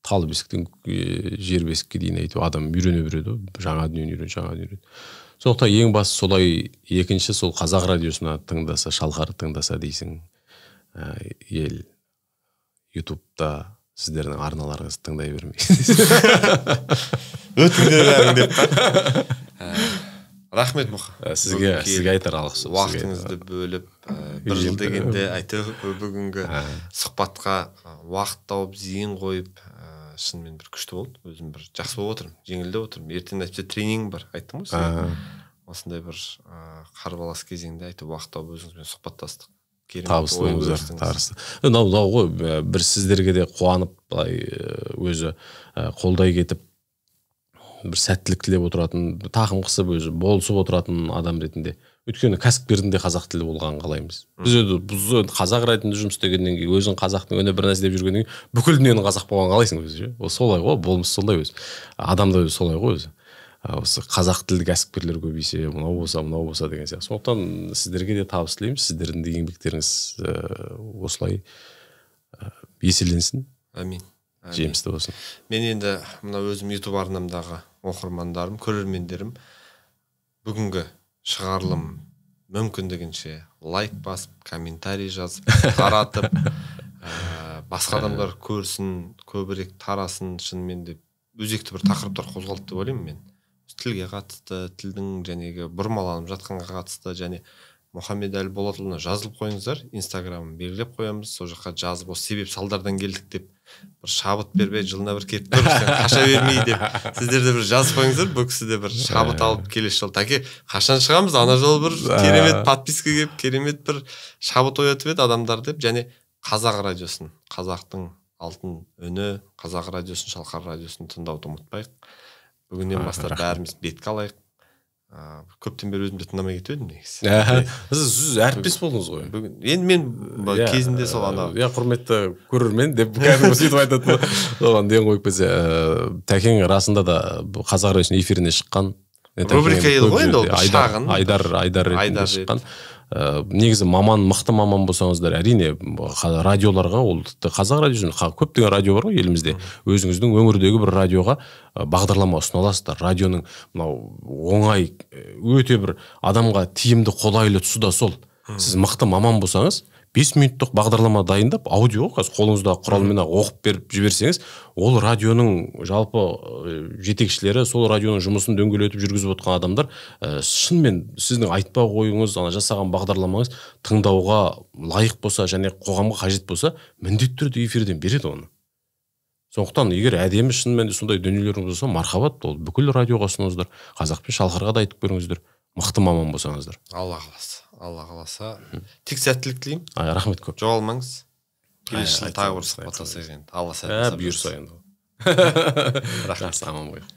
тал бесіктен жер бесікке дейін әйтеуір адам үйрене береді, жаңа дүниені үйренеді. Сондықтан ең басы солай, екінші сол қазақ радиосына тыңдаса, шалқар тыңдаса дейсің, ел ютубта сіздердің арналарыңызды тыңдай бермейсіз. Өтіңдерің деп. Рахмет Мұха. Сізге айтар алғыс. Уақытыңызды бөліп, бір жыл дегенде әйтеуір бүгінгі сұхбатқа уақыт тауып, зейін қойып, шынымен бір күшті болды. Өзім бір жақсы болып отырмын, жеңілдеп отырмын. Ертең әйтпесе тренинг бар, айттым ғой сізге. Осындай бір қарбалас кезеңде әйтеуір уақыт тауып өзіңізбен сұхбаттастық. Табысты болыңыздар, табысты. Мынау ғой, бір сіздерге де қуанып, өзі қолдай кетіп, бір сәттілік тілеп отыратын, тақым қысып өзі болысып отыратын адам ретінде. Өйткені кәсіпкердің де қазақ тілі болғанын қалаймыз. Біз қазақ ретінде жұмыс істегеннен кейін, өзің қазақтың өне бір нәрсе деп жүргеннен кейін, бүкіл дүниенің қазақ болғанын қалайсың өзі. Ол солай ғой, болмыс солай өзі. Адамда өзі солай ғой өзі. Осы қазақ тілді кәсіпкерлер көбейсе, мынау болса деген сияқты. Сондықтан сіздерге де табыс тілейміз. Сіздердің де еңбектеріңіз осылай еселенсін. Амин. Жемісті болсын. Мен енді мына өзім YouTube арнамдағы оқырмандарым, көрермендерім бүгінгі шығарылым мүмкіндігінше лайк басып, комментарий жазып, таратып, басқа адамдар көрсін, көбірек тарасын, шынымен де өзекті бір тақырыптар қозғалды деп ойлаймын мен. Тілге қатысты, тілдің жәнегі бұрмаланып жатқанға қатысты, және Мұхаммедәлі Болатұлына жазылып қойыңыздар, инстаграмын белгілеп қоямыз, сол жаққа жазып, осы себеп салдардан келдік деп бір шабыт бербей, жылына бір келіп көрсең, қаша бермей деп, сіздер де бір жазып қойыңыздар, бұл кісі де бір шабыт алып келесі жол. Тәке, қашан шығамыз, ана жолы бір керемет подписка келіп, керемет бір шабыт оятып еді адамдар деп, және қазақ радиосын, қазақтың алтын үні, қазақ радиосын, шалқар радиосын тыңдауды ұмытпайық. Бүгіннен бастап бәріміз бетке алайық. Көптен бері өзімді тыңдамай кетіп едім негізі. Сіз әріптес болдыңыз ғой. Енді мен кезінде сол ана. Құрметті көрермен деп кәдімгі сөйтіп айтатын. Оған ден қойып келсе, Тәкең расында да қазақ радиосының эфиріне шыққан. Рубрика еді ғой енді ол шағын. Айдар ретінде шыққан. Негізі мықты маман болсаңыздар, әрине радиоларға, ол қазақ радиосын, көптеген радио бар ғой елімізде, өзіңіздің өңірдегі бір радиоға бағдарлама ұсына аласыздар. Радионың оңай, өте бір адамға тиімді, қолайлы тұсы да сол. Сіз мықты маман болсаңыз, 5 минуттық бағдарлама дайындап, аудио қазір қолыңыздағы құралмен оқып беріп жіберсеңіз, ол радионың жалпы жетекшілері, сол радионың жұмысын дөңгелетіп жүргізіп отқан адамдар, шынымен сіздің айтпақ ойыңыз, жасаған бағдарламаңыз тыңдауға лайық болса, және қоғамға қажет болса, міндетті түрде эфирден береді оны. Сондықтан егер әдемі шынымен сондай дүниелеріңіз болса, мархабат, ол бүкіл радиоға ұсыныңыздар, қазақ пен шалқарға да айтып көріңіздер, мықты маман болсаңыздар. Алла қаласа. Тек сәттілік тілеймін. Рахмет көп. Жоғалмаңыз. Келесі жылы тағы бір сұхбаттасайық енді. Алла сәттілік. Бұйырса енді. Рахмет. Аман болайық.